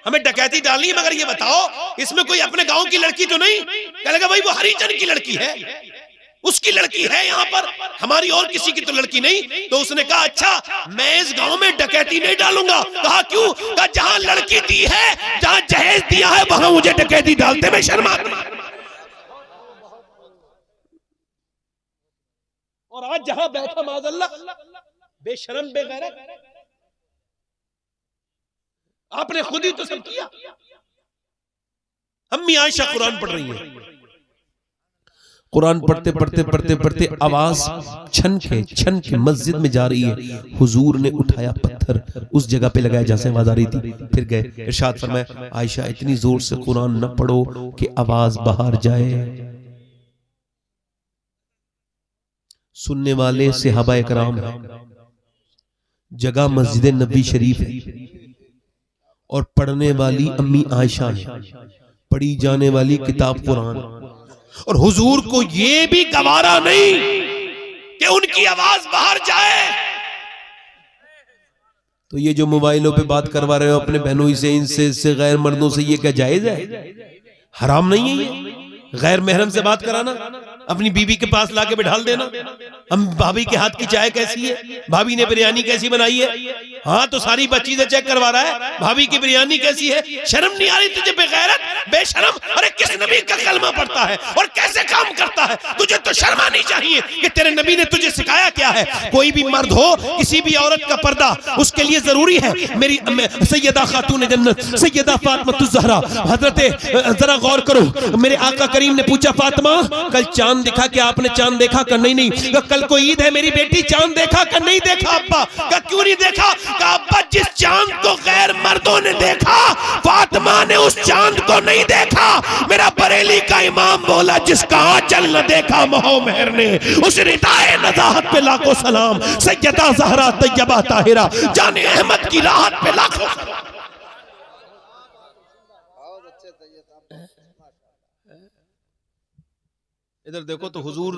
हमें डकैती डालनी है, मगर ये बताओ इसमें कोई अपने गांव की लड़की तो नहीं? कह लगा भाई वो हरिजन की लड़की है, उसकी लड़की है यहाँ पर, हमारी और किसी की तो लड़की नहीं। तो उसने कहा अच्छा मैं इस गांव में डकैती नहीं डालूंगा। कहा क्यों? कहा जहां लड़की दी है, जहां जहेज दिया है, वहां मुझे डकैती डालते में शर्म आती है। और आज जहां बैठा माज़अल्लाह बेशरम बेगैरत, आपने खुद ही तो सब किया। अम्मी आयशा कुरान पढ़ रही है, कुरान पढ़ते पढ़ते पढ़ते पढ़ते आवाज छन के मस्जिद में जा रही है। हुजूर ने उठाया पत्थर, उस जगह पे लगाया जहां से आवाज आ रही थी, फिर गए। इरशाद फरमाया आयशा इतनी जोर से कुरान न पढ़ो कि आवाज बाहर जाए। सुनने वाले सहाबा कराम है, जगह मस्जिद नबी शरीफ है, और पढ़ने वाली अम्मी आयशा है, पढ़ी जाने वाली किताब कुरान। और हुजूर को ये भी गवारा नहीं कि उनकी आवाज बाहर जाए। तो ये जो मोबाइलों पे बात करवा रहे हो अपने बहनों से, इनसे गैर मर्दों से, ये क्या जायज है? हराम नहीं है ये? गैर महरम से बात कराना, अपनी बीवी के पास लाके बिठाल देना। हम भाभी के हाथ की चाय कैसी है, भाभी ने बिरयानी कैसी बनाई है, हाँ तो सारी चीजें चेक करवा रहा है, भाभी की बिरयानी कैसी है। शर्म नहीं आ रही तुझे बेगैरत, बेशरम? अरे किस नबी का कलमा पढ़ता है और कैसे काम करता है? तुझे तो शर्म आनी चाहिए कि तेरे नबी ने तुझे सिखाया क्या है। कोई भी मर्द हो, किसी भी औरत का पर्दा उसके लिए जरूरी है। मेरी सैयदा खातून जन्नत सैयदा फातिमा ज़हरा हजरत, जरा गौर करो, मेरे आका करीम ने पूछा फातिमा कल चांद दिखा क्या? आपने चांद देखा? कर नहीं। कल को ईद है मेरी बेटी, चांद देखा? कर नहीं देखा। अब्बा का क्यों नहीं देखा? का अब्बा जिस चांद को गैर मर्दों ने देखा, फातिमा ने उस चांद को नहीं देखा। मेरा बरेली का इमाम बोला जिसका आंचल न देखा मोह मेहर ने, उस रिदाए नज़ाहत पे लाखों सलाम। सैयदा ज़हरा तैयबा ताहिरा जाने अहमद की राहत पे लाखों सलाम। इधर देखो तो हुजूर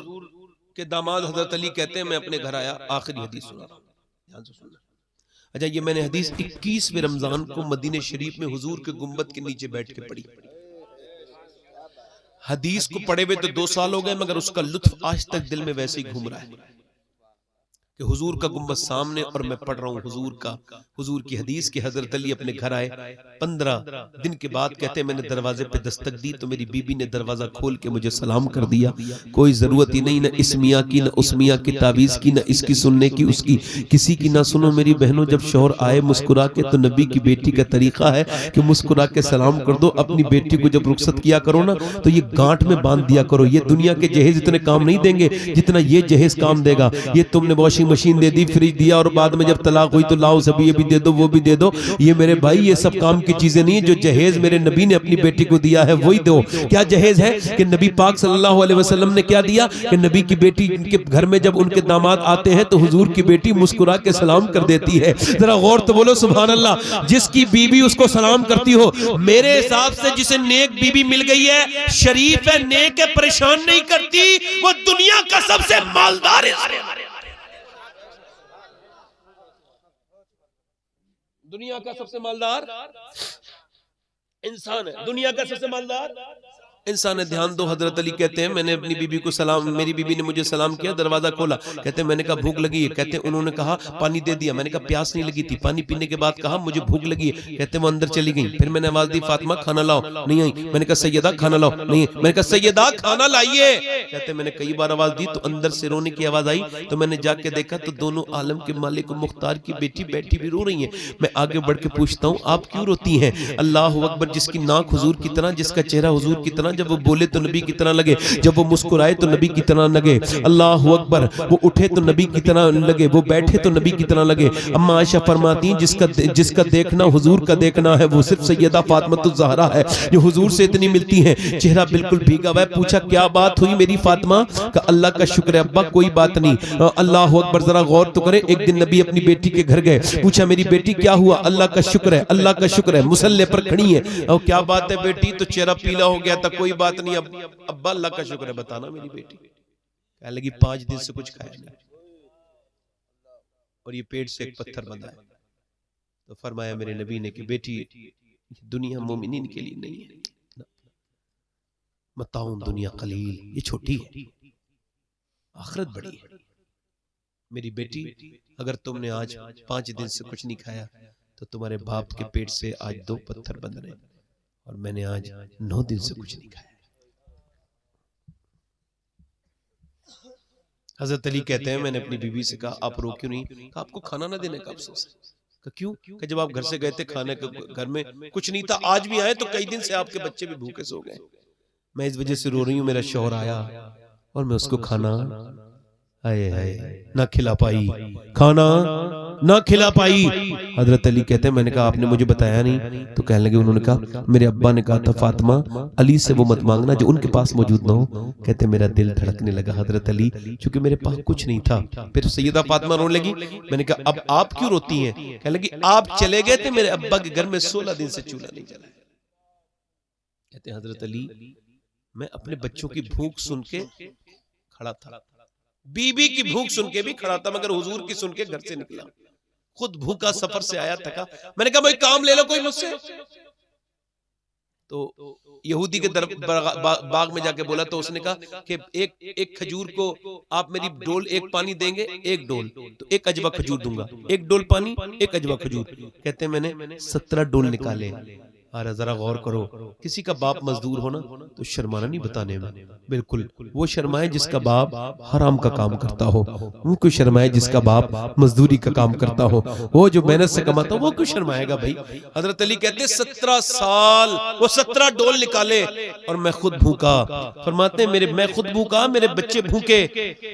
के दामाद हजरत अली कहते हैं मैं अपने घर आया, आखिरी हदीस सुना, ध्यान से सुनना। अच्छा ये मैंने हदीस 21वें रमजान को मदीने शरीफ में हुजूर के गुंबद के नीचे बैठ के पढ़ी। हदीस को पढ़े हुए तो 2 साल हो गए, मगर उसका लुत्फ आज तक दिल में वैसे ही घूम रहा है कि हुजूर का गुंबद सामने और मैं पढ़ रहा हूँ हुजूर की हदीस के हजरत अली अपने घर आए। 15 दिन के बाद कहते हैं मैंने दरवाजे पे दस्तक दी तो मेरी बीबी ने दरवाजा खोल के मुझे सलाम कर दिया। कोई जरूरत ही नहीं, न इस मियाँ की, न उस मियाँ की तावीज की, न इसकी सुनने की, उसकी किसी की ना सुनो। मेरी बहनों, जब शौहर आए मुस्कुरा के, तो नबी की बेटी का तरीका है कि मुस्कुरा के सलाम कर दो। अपनी बेटी को जब रुखसत किया करो ना तो ये गांठ में बांध दिया करो। ये दुनिया के जहेज इतने काम नहीं देंगे जितना ये जहेज काम देगा। ये तुमने वॉशिंग मशीन दे दी, फ्रिज दिया, और बाद में जब तलाक हुई तो लाओ सभी ये भी दे दो, वो भी दे दो। ये मेरे भाई ये सब काम की चीजें नहीं है। जो जहेज मेरे नबी ने अपनी बेटी को दिया है वही दो। क्या जहेज है कि नबी पाक सल्लल्लाहु अलैहि वसल्लम ने क्या दिया कि नबी की बेटी के घर में जब उनके दामाद आते हैं तो हुजूर की बेटी मुस्कुरा के सलाम कर देती है। जरा गौर तो बोलो सुभान अल्लाह। जिसकी बीबी उसको सलाम करती हो, मेरे हिसाब से जिसे नेक बीबी मिल गई है, शरीफ है, नेक है, परेशान नहीं करती, वो दुनिया का सबसे मालदार है। दुनिया का सबसे मालदार इंसान है, दुनिया का सबसे मालदार इंसान है। ध्यान दो, हजरत अली कहते हैं मैंने अपनी बीबी को सलाम, मेरी बीबी ने मुझे सलाम किया, दरवाजा खोला, कहते हैं मैंने कहा भूख लगी है, कहते हैं उन्होंने कहा पानी दे दिया, मैंने कहा प्यास नहीं लगी थी, पानी पीने के बाद कहा मुझे भूख लगी है, कहते हैं वो अंदर चली गई। फिर मैंने आवाज दी फातिमा खाना लाओ, नहीं आई। मैंने कहा सैयदा खाना लाओ, नहीं। मैंने कहा सैयदा खाना लाइए, कहते मैंने कई बार आवाज दी तो अंदर से रोने की आवाज आई। तो मैंने जाके देखा तो दोनों आलम के मालिक मुख्तार की बेटी बैठी भी रो रही है। मैं आगे बढ़ के पूछता हूँ आप क्यों रोती हैं? अल्लाह अकबर। जिसकी नाक हुजूर की तरह, जिसका चेहरा हुजूर की तरह, जब वो बोले तो नबी की तरह लगे, जब वो मुस्कुराए तो नबी की तरह लगे। अल्लाह अकबर। वो उठे तो नबी की तरह लगे, वो बैठे तो नबी की तरह लगे। अम्मा आयशा फरमाती जिसका देखना हुजूर का देखना है वो सिर्फ सैयदा फातिमा ज़हरा है जो हुजूर से इतनी मिलती हैं। चेहरा बिल्कुल भीगा हुआ है। पूछा क्या बात हुई मेरी फातिमा? का अल्लाह का शुक्र है अब्बा, कोई बात नहीं। अल्लाह अकबर। जरा गौर तो करें, एक दिन नबी अपनी बेटी के घर गए, पूछा मेरी बेटी क्या हुआ? अल्लाह का शुक्र है, अल्लाह का शुक्र है। मुसल्ले पर खड़ी है। और क्या बात है बेटी? तो चेहरा पीला हो गया था। कोई बात नहीं अब्बा, अल्लाह का शुक्र है। बताना मेरी बेटी कहने लगी 5 दिन से कुछ खाया नहीं और ये पेट से एक पत्थर बंधा है। तो फरमाया मेरे नबी ने कि बेटी दुनिया मोमिनीन के लिए नहीं है, मताउन दुनिया कलील, ये छोटी है, आखिरत बड़ी है। मेरी बेटी अगर तुमने आज 5 दिन से कुछ नहीं खाया तो तुम्हारे बाप के पेट से आज 2 पत्थर बंध रहे और मैंने आज 9 दिन से कुछ नहीं खाया। हजरत अली कहते हैं मैंने अपनी बीवी से कहा आप रो क्यों नहीं? कहा आपको खाना ना देने का अफसोस है। क्यों? कि जब आप घर से गए थे खाने के घर में कुछ नहीं था, आज भी आए तो कई दिन से आपके बच्चे भी भूखे सो गए, मैं इस वजह से रो रही हूँ। मेरा शौहर आया और मैं उसको खाना ना खिला पाई, खाना ना खिला पाई। हजरत अली कहते हैं मैंने कहा आपने मुझे बताया नहीं? तो कहने लगे उन्होंने कहा मेरे अब्बा ने कहा था फातिमा अली से वो मत मांगना जो उनके पास मौजूद ना हो। कहते मेरा दिल धड़कने लगा हजरत अली, क्योंकि मेरे पास कुछ नहीं था। फिर सैयदा फातिमा रोने लगी। मैंने कहा अब आप क्यों रोती हैं? कहने लगी आप चले गए थे, मेरे अब्बा के घर में 16 दिन से चूल्हा नहीं जला। कहते हजरत अली मैं अपने बच्चों की भूख सुन के खड़ा था, बीबी की भूख सुन के भी खड़ा था, मगर हुजूर की सुन के घर से निकला। खुद भूखा सफर से आया थका। मैंने कहा भाई काम ले लो कोई मुझसे। तो यहूदी के बाग में जाके बोला तो उसने कहा कि एक खजूर को आप मेरी डोल एक पानी देंगे, एक डोल तो एक अजवा खजूर दूंगा, एक डोल पानी एक अजवा खजूर। कहते मैंने 17 डोल निकाले। अरे जरा गौर करो, किसी का बाप मजदूर हो ना तो शर्माना नहीं बताने में, बिल्कुल वो शर्माए जिसका बाप हराम का काम करता हो, वो क्यों शर्माए जिसका बाप मजदूरी का काम करता हो, वो जो मेहनत से कमाता हो वो क्यों शर्माएगा भाई। हजरत अली कहते 17 साल वो 17 डोल निकाले और मैं खुद भूखा। फरमाते मैं खुद भूखा, मेरे बच्चे भूखे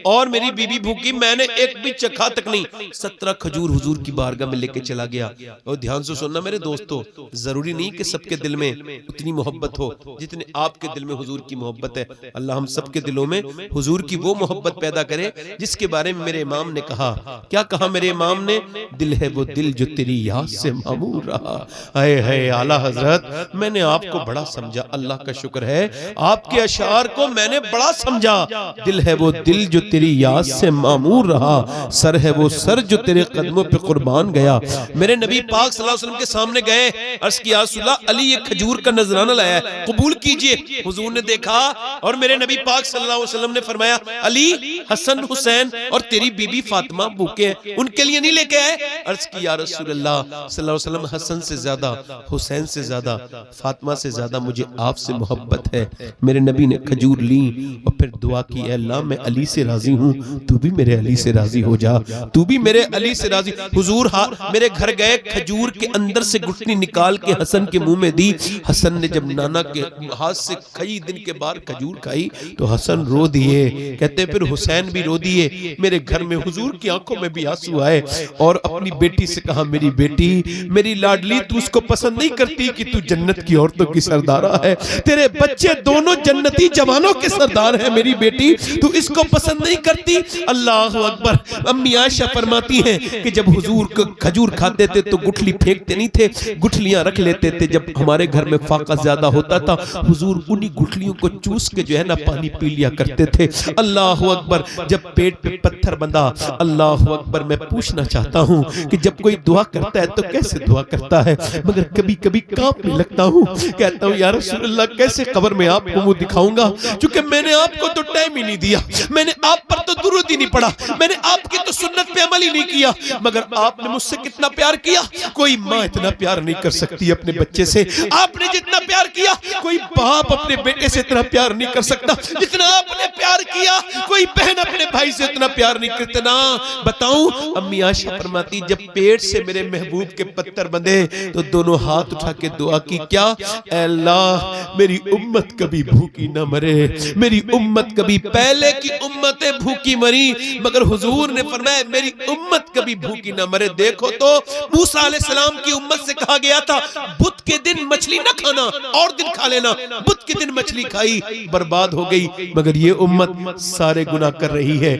और मेरी बीबी भूखी, मैंने एक भी चखा तक नहीं। 17 खजूर हुजूर की बारगाह में लेके चला गया। और ध्यान से सुनना मेरे दोस्तों, जरूरी नहीं कि सबके दिल में उतनी मोहब्बत हो जितने आपके दिल में हुजूर की मोहब्बत है। अल्लाह हम सबके दिलों में हुजूर की वो मोहब्बत पैदा करे जिसके बारे में मेरे इमाम ने कहा। क्या कहा मेरे इमाम ने? दिल है वो दिल जो तेरी याद से मामूर रहा। हाय आला हजरत, मैंने आपको बड़ा समझा, अल्लाह का शुक्र है आपके अशार को मैंने बड़ा समझा। दिल है वो दिल जो तेरी याद से मामूर रहा, सर है वो सर जो तेरे कदमों पे कुर्बान गया। मेरे नबी पाक सल्लल्लाहु अलैहि वसल्लम के सामने गए, अर्ज किया रसूलल्लाह अली ये खजूर का नजराना लाया है, कबूल कीजिए। हुजूर ने देखा और मेरे नबी पाक सल्लल्लाहु अलैहि वसल्लम ने फरमाया, अली, हसन, हुसैन और तेरी बीबी फातिमा भूखे हैं, उनके लिए नहीं लेके आए? अर्ज की, या रसूल अल्लाह सल्लल्लाहु अलैहि वसल्लम, हसन से ज्यादा, हुसैन से ज्यादा, फातिमा से ज्यादा मुझे आपसे मोहब्बत है। मेरे नबी ने खजूर ली और फिर दुआ की, अल्लाह मैं अली से राजी हूँ, तू भी मेरे अली से राजी हो जा, तू भी मेरे अली से राजी। हुजूर मेरे घर गए, खजूर के अंदर से गुठली निकाल के हसन के मुंह में दी। हसन ने जब नाना के हाथ से कई दिन के बाद खजूर खाई तो हसन रो दिए। कहते फिर हुसैन भी रो दिए। मेरे घर में हुजूर की आंखों में भी आंसू आए और अपनी बेटी से कहा, मेरी बेटी, मेरी लाडली, तू उसको पसंद नहीं करती कि तू जन्नत की औरतों की सरदारा है, तेरे बच्चे दोनों जन्नती जवानों के सरदार हैं, मेरी बेटी तू इसको पसंद नहीं करती। अल्लाह अकबर। अम्मी आयशा फरमाती हैं कि जब हुजूर को खजूर खाते थे तो गुठली फेंकते नहीं थे, गुठलियां रख लेते थे। जब हमारे घर में फाका ज्यादा होता था, हुजूर उन्हीं गुठलियों को चूस के जो है ना पानी पी लिया करते थे। अल्लाह अकबर। जब पेट पे पत्थर बंधा, अल्लाह अकबर, मैं पूछना चाहता हूँ कि जब कोई दुआ करता है तो कैसे दुआ करता है? मगर कभी कभी कांपने लगता हूँ, कहता हूँ या रसूल अल्लाह, कैसे कब्र में आपको मुंह दिखाऊंगा, क्योंकि मैंने आपको तो टाइम ही नहीं दिया, मैंने आप पर तो दुरूद ही नहीं पढ़ा, मैंने आपकी तो सुन्नत पे अमल ही नहीं किया। मगर आपने मुझसे कितना प्यार किया, कोई माँ इतना प्यार नहीं कर सकती अपने बच्चे से। आपने जितना प्यार किया, कोई बाप अपने बेटे से इतना प्यार नहीं कर सकता जितना आपने प्यार किया। कोई बहन अपने भाई से इतना प्यार नहीं करती ना। बताऊं, अम्मी आयशा फरमाती, जब पेट से मेरे महबूब के पत्थर बंधे तो दोनों हाथ उठा के दुआ की, क्या अल्लाह, मेरी उम्मत कभी भूखी ना मरे, मेरी उम्मत कभी, पहले की उम्मतें भूखी मरी मगर हुजूर ने फरमाया मेरी उम्मत कभी भूखी ना मरे। देखो तो मूसा अलैहिस्सलाम की उम्मत से कहा गया था, बुध के दिन मछली न खाना, और दिन खा लेना। बुध के दिन मछली खाई, बर्बाद हो गई। मगर ये उम्मत सारे गुनाह कर रही है,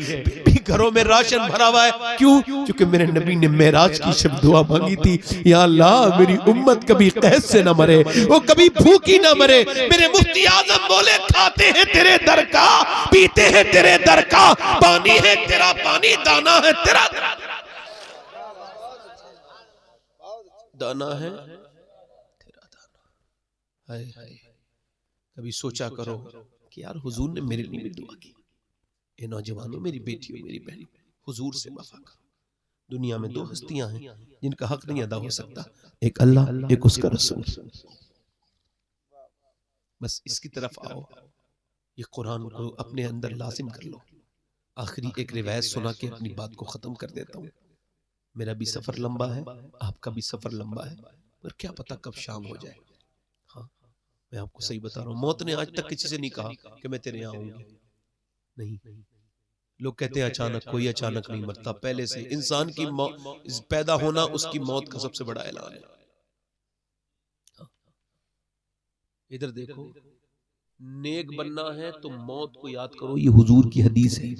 घरों में राशन भरा हुआ है। क्यों? क्योंकि मेरे नबी ने मेराज की शब दुआ मांगी थी, या अल्लाह, मेरी उम्मत कभी कैद से ना मरे, वो कभी भूखी ना मरे। मेरे मुफ्ती आजम बोले, खाते हैं तेरे दर का, पीते हैं तेरे दर का, पानी है तेरा पानी, दाना है तेरा दाना है तेरा दाना। हाय हाय, कभी सोचा करो कि यार हुजूर ने मेरे लिए भी दुआ की। ये नौजवानों, मेरी बेटियों, मेरी बहन, हुजूर से वफा करो। दुनिया में दो हस्तियां हैं जिनका हक नहीं अदा हो सकता, एक अल्लाह, एक उसका रसूल। बस इसकी तरफ आओ, ये कुरान को अपने अंदर लाजिम कर लो। आखिरी एक रिवायत सुना के अपनी बात को खत्म कर देता हूँ। मेरा भी सफर लंबा है, आपका भी सफर लंबा है, पर क्या पता कब शाम हो जाए। हाँ, मैं आपको सही बता रहा हूँ, मौत ने आज तक किसी से नहीं कहा कि मैं तेरे यहाँ आऊंगी। नहीं, लोग कहते हैं अचानक, कोई अचानक नहीं मरता। पहले से इंसान की पैदा होना उसकी मौत का सबसे बड़ा ऐलान है। इधर देखो, नेक बनना है तो मौत को याद करो, ये हुजूर की हदीस है।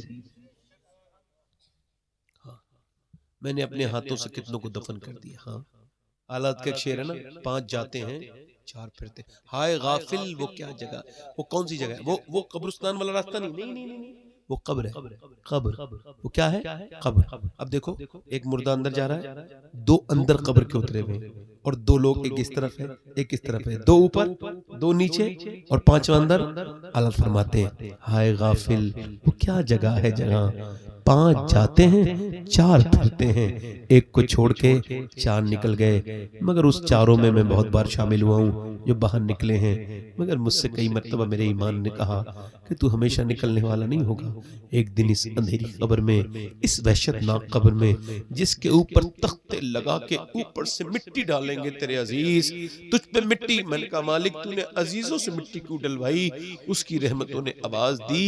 हाँ, मैंने अपने हाथों से कितनों को दफन कर दिया। हाँ, आलात का एक शेर है ना, 5 जाते हैं 4 फिरते। हाय गाफिल, वो क्या जगह, वो कौन सी जगह है? वो कब्रिस्तान वाला रास्ता नहीं, नहीं, नहीं, नहीं, वो कब्र है। कब्र वो क्या है? कब्र। अब देखो, एक मुर्दा अंदर जा रहा है, 2 अंदर कब्र के उतरे हुए और 2 लोग, एक इस तरफ है, एक इस तरफ है, 2 ऊपर 2 नीचे और 5वां अंदर। अल्लाह फरमाते हैं, हाय गाफिल, वो क्या जगह है जहाँ 5 जाते हैं 4 फिरते हैं, एक को छोड़ के 4 निकल गए। मगर उस 4 में मैं बहुत बार शामिल हुआ हूँ जो बाहर निकले हैं। मगर मुझसे कई मर्तबा मेरे ईमान ने कहा कि तू हमेशा निकलने वाला नहीं होगा। एक दिन इस अंधेरी कब्र में, इस वहशतनाक कब्र में, जिसके ऊपर तख्ते लगा के ऊपर से मिट्टी डालेंगे तेरे अजीज, तुझ पे मिट्टी। मैंने कहा मालिक, तूने अजीजों से मिट्टी क्यों डलवाई? उसकी रहमतों ने आवाज दी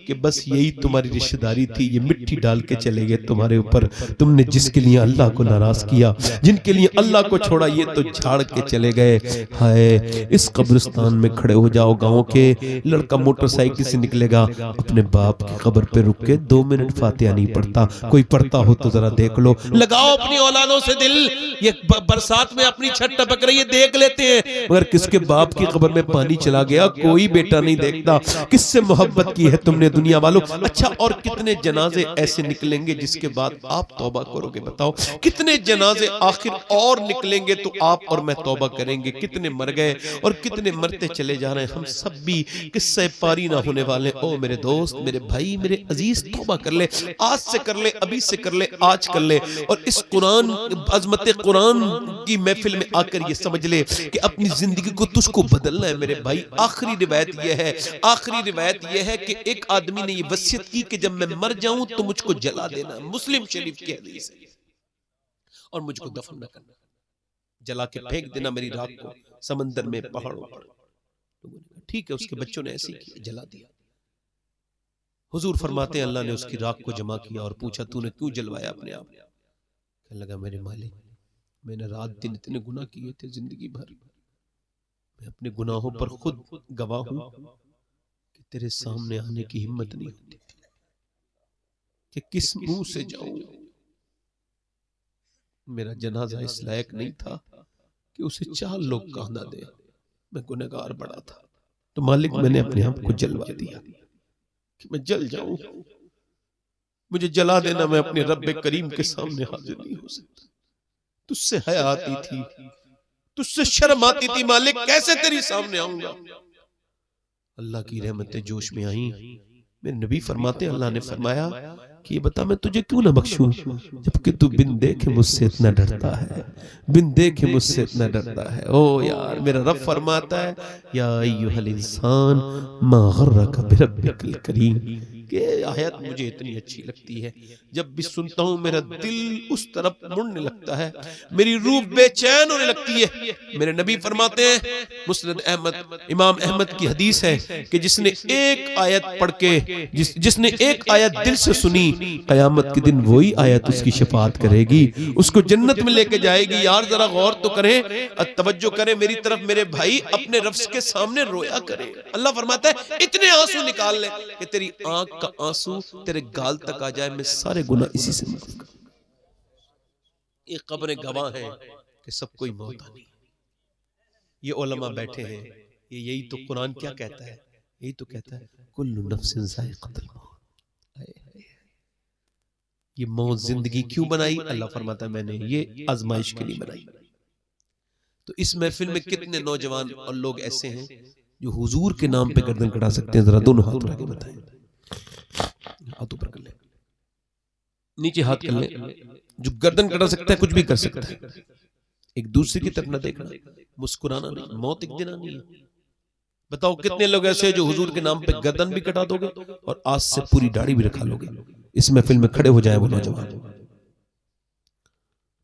कि बस यही तुम्हारी रिश्तेदारी थी, ये मिट्टी डाल के चले गए तुम्हारे ऊपर। तुमने जिसके लिए अल्लाह को नाराज किया, जिनके लिए अल्लाह को छोड़ा, ये तो झाड़ के चले गए। हाय, इस कब्रिस्तान में खड़े हो जाओ। गांव के लड़का मोटरसाइकिल से निकलेगा, अपने बाप की कब्र पे रुक के 2 मिनट फातिहा नहीं पढ़ता। कोई पढ़ता हो तो जरा देख लो। लगाओ अपनी औलादों से दिल। ये बरसात में अपनी छत टपक रही है, देख लेते हैं, मगर किसके बाप की कब्र में पानी चला गया कोई बेटा नहीं देखता। किससे मोहब्बत की है तुमने दुनिया वालों? अच्छा, और कितने जनाजे ऐसे निकलेंगे जिसके बाद आप तौबा करोगे। बताओ कितने जनाजे आखिर और निकलेंगे तो आप और मैं तौबा करेंगे। कितने मर गए और कितने मरते चले जा रहे हैं। हम सब भी किस्से पारी ना होने वाले। ओ मेरे दोस्त, मेरे भाई, मेरे अजीज, तौबा कर ले, आज से कर ले, अभी से कर ले, आज कर ले। और इस कुरान, अजमत कुरान की महफिल में आकर ये समझ ले कि अपनी जिंदगी को तुझको बदलना है मेरे भाई। आखिरी रिवायत यह है, आखिरी रिवायत यह है कि एक आदमी ने ये वसीयत की कि जब मैं मर जाऊं तो मुझको जला देना। मुस्लिम शरीफ की हदीस है। और मुझको दफन न करना, जला के फेंक देना मेरी राख को समंदर में, पहाड़ों पर। ठीक है, उसके बच्चों ने ऐसे ही किया, जला दिया। हुजूर फरमाते हैं अल्लाह ने उसकी राख को जमा किया और पूछा तूने क्यों जलवाया अपने आप? कहने लगा मेरे मालिक, मैंने रात दिन इतने गुनाह किए थे जिंदगी भर, मैं अपने गुनाहों पर खुद गवाह हूं कि तेरे सामने आने की हिम्मत नहीं होती कि किस मुंह से जाऊं। मेरा जनाजा इस लायक नहीं था कि उसे 4 लोग कहना दे, मैं गुनहगार बड़ा था। तो मालिक मैंने अपने आप को जलवा दिया कि मैं जल जाऊं, मुझे जला देना, मैं अपने रब्बे करीम के सामने हाजिर नहीं हो सकता। तुझसे हया आती थी, तुझसे शर्म आती थी मालिक, कैसे तेरी सामने आऊंगा। अल्लाह की रहमतें जोश में आई। मेरे नबी फरमाते अल्लाह ने फरमाया कि ये बता मैं तुझे क्यों ना बख्शूं, जबकि तू बिन देखे मुझसे इतना डरता है, बिन देखे मुझसे इतना डरता है। ओ यार, मेरा रब फरमाता है या अय्युहल इंसान मा गर्रका बिरब्बिकल करीम। कि आयत मुझे इतनी अच्छी लगती है, जब भी सुनता हूं मेरा दिल उस तरफ मुड़ने लगता है, मेरी रूह बेचैन होने लगती है। मेरे नबी फरमाते हैं, मुस्नद अहमद, इमाम अहमद की हदीस है कि जिसने एक आयत पढ़ के, जिसने एक आयत दिल से सुनी, कयामत के दिन वही आयत उसकी शफाअत करेगी, उसको जन्नत में लेके जाएगी। यार जरा गौर तो करें, तवज्जो करें मेरी तरफ मेरे भाई, अपने रब के सामने रोया करें। अल्लाह फरमाता है इतने आंसू निकाल ले कि तेरी आंख का आंसू तेरे गाल तक आ जाए, मैं सारे गुनाह इसी से माफ कर। ये कब्रें गवाह हैं कि सब कोई मौत आनी। ये उलमा बैठे हैं, ये यही तो कुरान क्या कहता है, यही तो कहता है कुल्लु नफ्सिन ज़ाइक़तुल मौत। ये मौत जिंदगी क्यों बनाई? अल्लाह फरमाता है मैंने ये आजमाइश के लिए बनाई। तो इस महफिल में कितने नौजवान और लोग ऐसे हैं जो हुजूर के नाम पे गर्दन कटा सकते हैं? जरा दोनों हाथ उठा के बताएं। हाथ ऊपर कर ले, नीचे हाथ कर ले। जो गर्दन कटा सकता है कुछ भी कर सकता है। एक दूसरे की तरफ न देखना, मुस्कुराना नहीं, मौत एक दिन आनी है। बताओ कितने लोग ऐसे हैं जो हुजूर के नाम पे गर्दन भी कटा दोगे और आज से पूरी दाढ़ी भी रखा लोगे। इस महफिल में खड़े हो जाए वो नौजवान,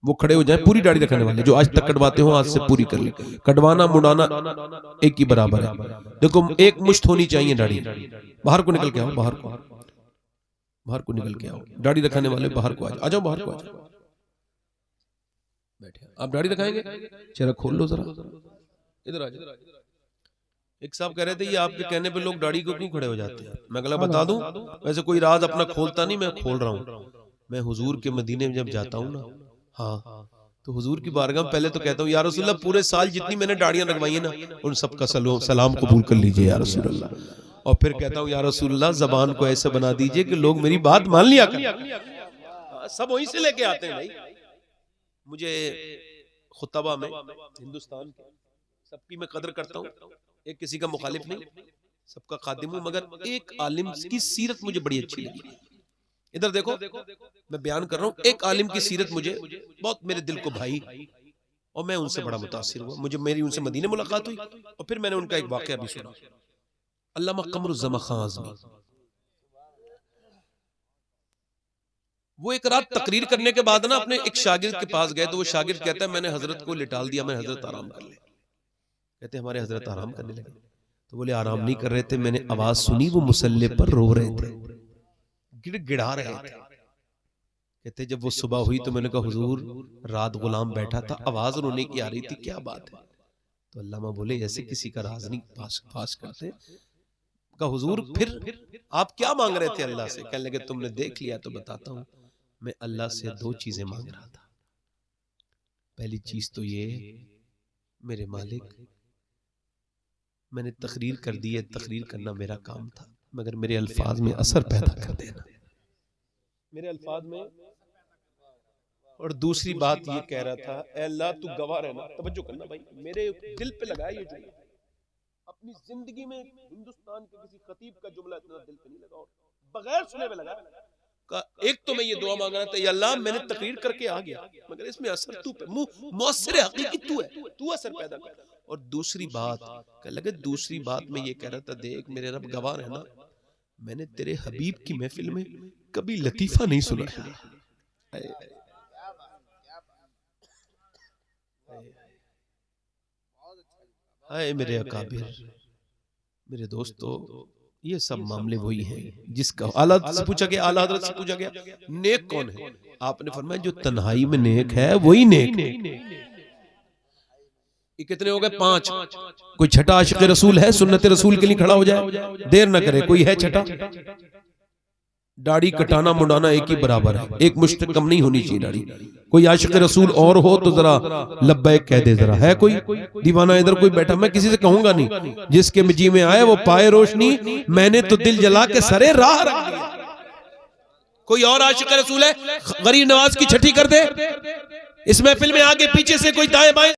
वो खड़े हो जाए पूरी दाढ़ी रखने वाले, जो आज तक कटवाते हो आज से पूरी कर ले। कटवाना मुड़ाना एक ही बराबर है। देखो एक मुश्त होनी चाहिए दाढ़ी। बाहर को निकल के आओ, बाहर को, बाहर को निकल के आओ। दाढ़ी रखने वाले बाहर को आ जाओ, बाहर को आ जाओ। बैठे आप दाढ़ी रखाएंगे, चेहरा खोल लो जरा, इधर आ जाओ। एक साहब कह रहे थे ये आपके कहने पे लोग दाढ़ी को क्यों खड़े हो जाते हैं? मैं गला बता दूं, वैसे कोई राज अपना खोलता नहीं, मैं खोल रहा हूं। मैं हुजूर के मदीने में जब जाता हूं ना, हाँ, तो हुजूर की बारगाह में पहले तो कहता हूँ या रसूलल्लाह पूरे साल जितनी मैंने दाढ़ियां रखवाई है ना, उन सबका सलाम कबूल कर लीजिए या रसूलल्लाह। और फिर कहता हूँ या रसूलल्लाह जबान को ऐसे बना दीजिए कि लोग मेरी बात मान लिया करें। सब वहीं से लेके आते हैं भाई। मुझे खुतबा में हिंदुस्तान के सबकी मैं कदर करता हूँ, एक किसी का मुखालिफ नहीं, सबका खादिम हूं, मगर एक आलिम की सीरत मुझे बड़ी अच्छी लगी। इधर देखो, मैं बयान कर रहा हूं, एक आलिम की सीरत मुझे बहुत मेरे दिल को भाई और मैं उनसे बड़ा मुतासिर हुआ। मुझे मेरी उनसे मदीने मुलाकात हुई और फिर मैंने उनका एक वाकया भी सुना। अल्लामा कमरुज़्ज़मा खां आज़मी, वो एक रात तकरीर करने के बाद ना अपने एक शागिर्द के पास गए, तो वो शागिर्द कहता है मैंने हजरत को लिटाल दिया, मैं हजरत आराम कर ले। कहते हमारे हजरत आराम करने लगे, तो बोले आराम नहीं कर रहे थे, मैंने आवाज सुनी वो मुसल्ले पर रो रहे थे, गिड़गिड़ा रहे थे। कहते जब वो सुबह हुई तो मैंने कहा हुजूर रात गुलाम बैठा था, आवाज रोने की आ रही थी, क्या बात है? तो अल्लामा बोले ऐसे किसी का राज नहीं फाश करते। कहा हुजूर फिर आप क्या मांग रहे थे अल्लाह से? कहने लगे तुमने देख लिया तो बताता हूं, मैं अल्लाह से 2 चीजें मांग रहा था। पहली चीज तो ये मेरे मालिक, मैंने तकरीर कर दी है, तकरीर करना मेरा काम था, मगर मेरे अल्फाज में असर पैदा कर देना। मेरे अल्फाज में। और दूसरी बात ये कह रहा था, ऐ अल्लाह तू गवाह रहना, तवज्जो करना भाई, मेरे दिल पे लगाया ये जुमला। अपनी जिंदगी में हिंदुस्तान के किसी खतीब का जुमला इतना दिल पे नहीं लगा, और बगैर सुने पे लगा। एक तो मैं ये दुआ मांग रहा था, या अल्लाह मैंने तकरीर करके आ गया, मगर इसमें असर तू पे, मुअस्सिर हकीकी तू है, तू असर पैदा कर। और दूसरी बात कह लगे, दूसरी बात मैं ये कह रहा था, देख मेरे रब गवाह है ना, मैंने तेरे हबीब की महफिल में कभी लतीफा नहीं सुना। हाय मेरे अकाबिर, मेरे दोस्तों, ये सब मामले वही हैं जिसका आला से पूछा गया, आला हज़रत से पूछा गया नेक कौन है, आपने फरमाया जो तन्हाई में नेक है वही नेक है। ये कितने हो गए? 5। कोई छठा आशिक़ रसूल है सुन्नत रसूल के लिए खड़ा हो जाए, देर ना करे। कोई है छठा? दाढ़ी कटाना मुंडाना एक ही बराबर है, एक मुश्त कम नहीं होनी चाहिए दाढ़ी। कोई आशिक़ रसूल और हो तो जरा लब्बैक कह दे जरा। है कोई दीवाना इधर कोई बैठा? मैं किसी से कहूंगा नहीं, जिसके जी में आए वो पाए रोशनी, मैंने तो दिल जला के सरे राह रख दिया। कोई और आशिक़ रसूल है? गरीब नवाज की छठी कर दे इस महफिल में, आगे पीछे से कोई दाएं बाएं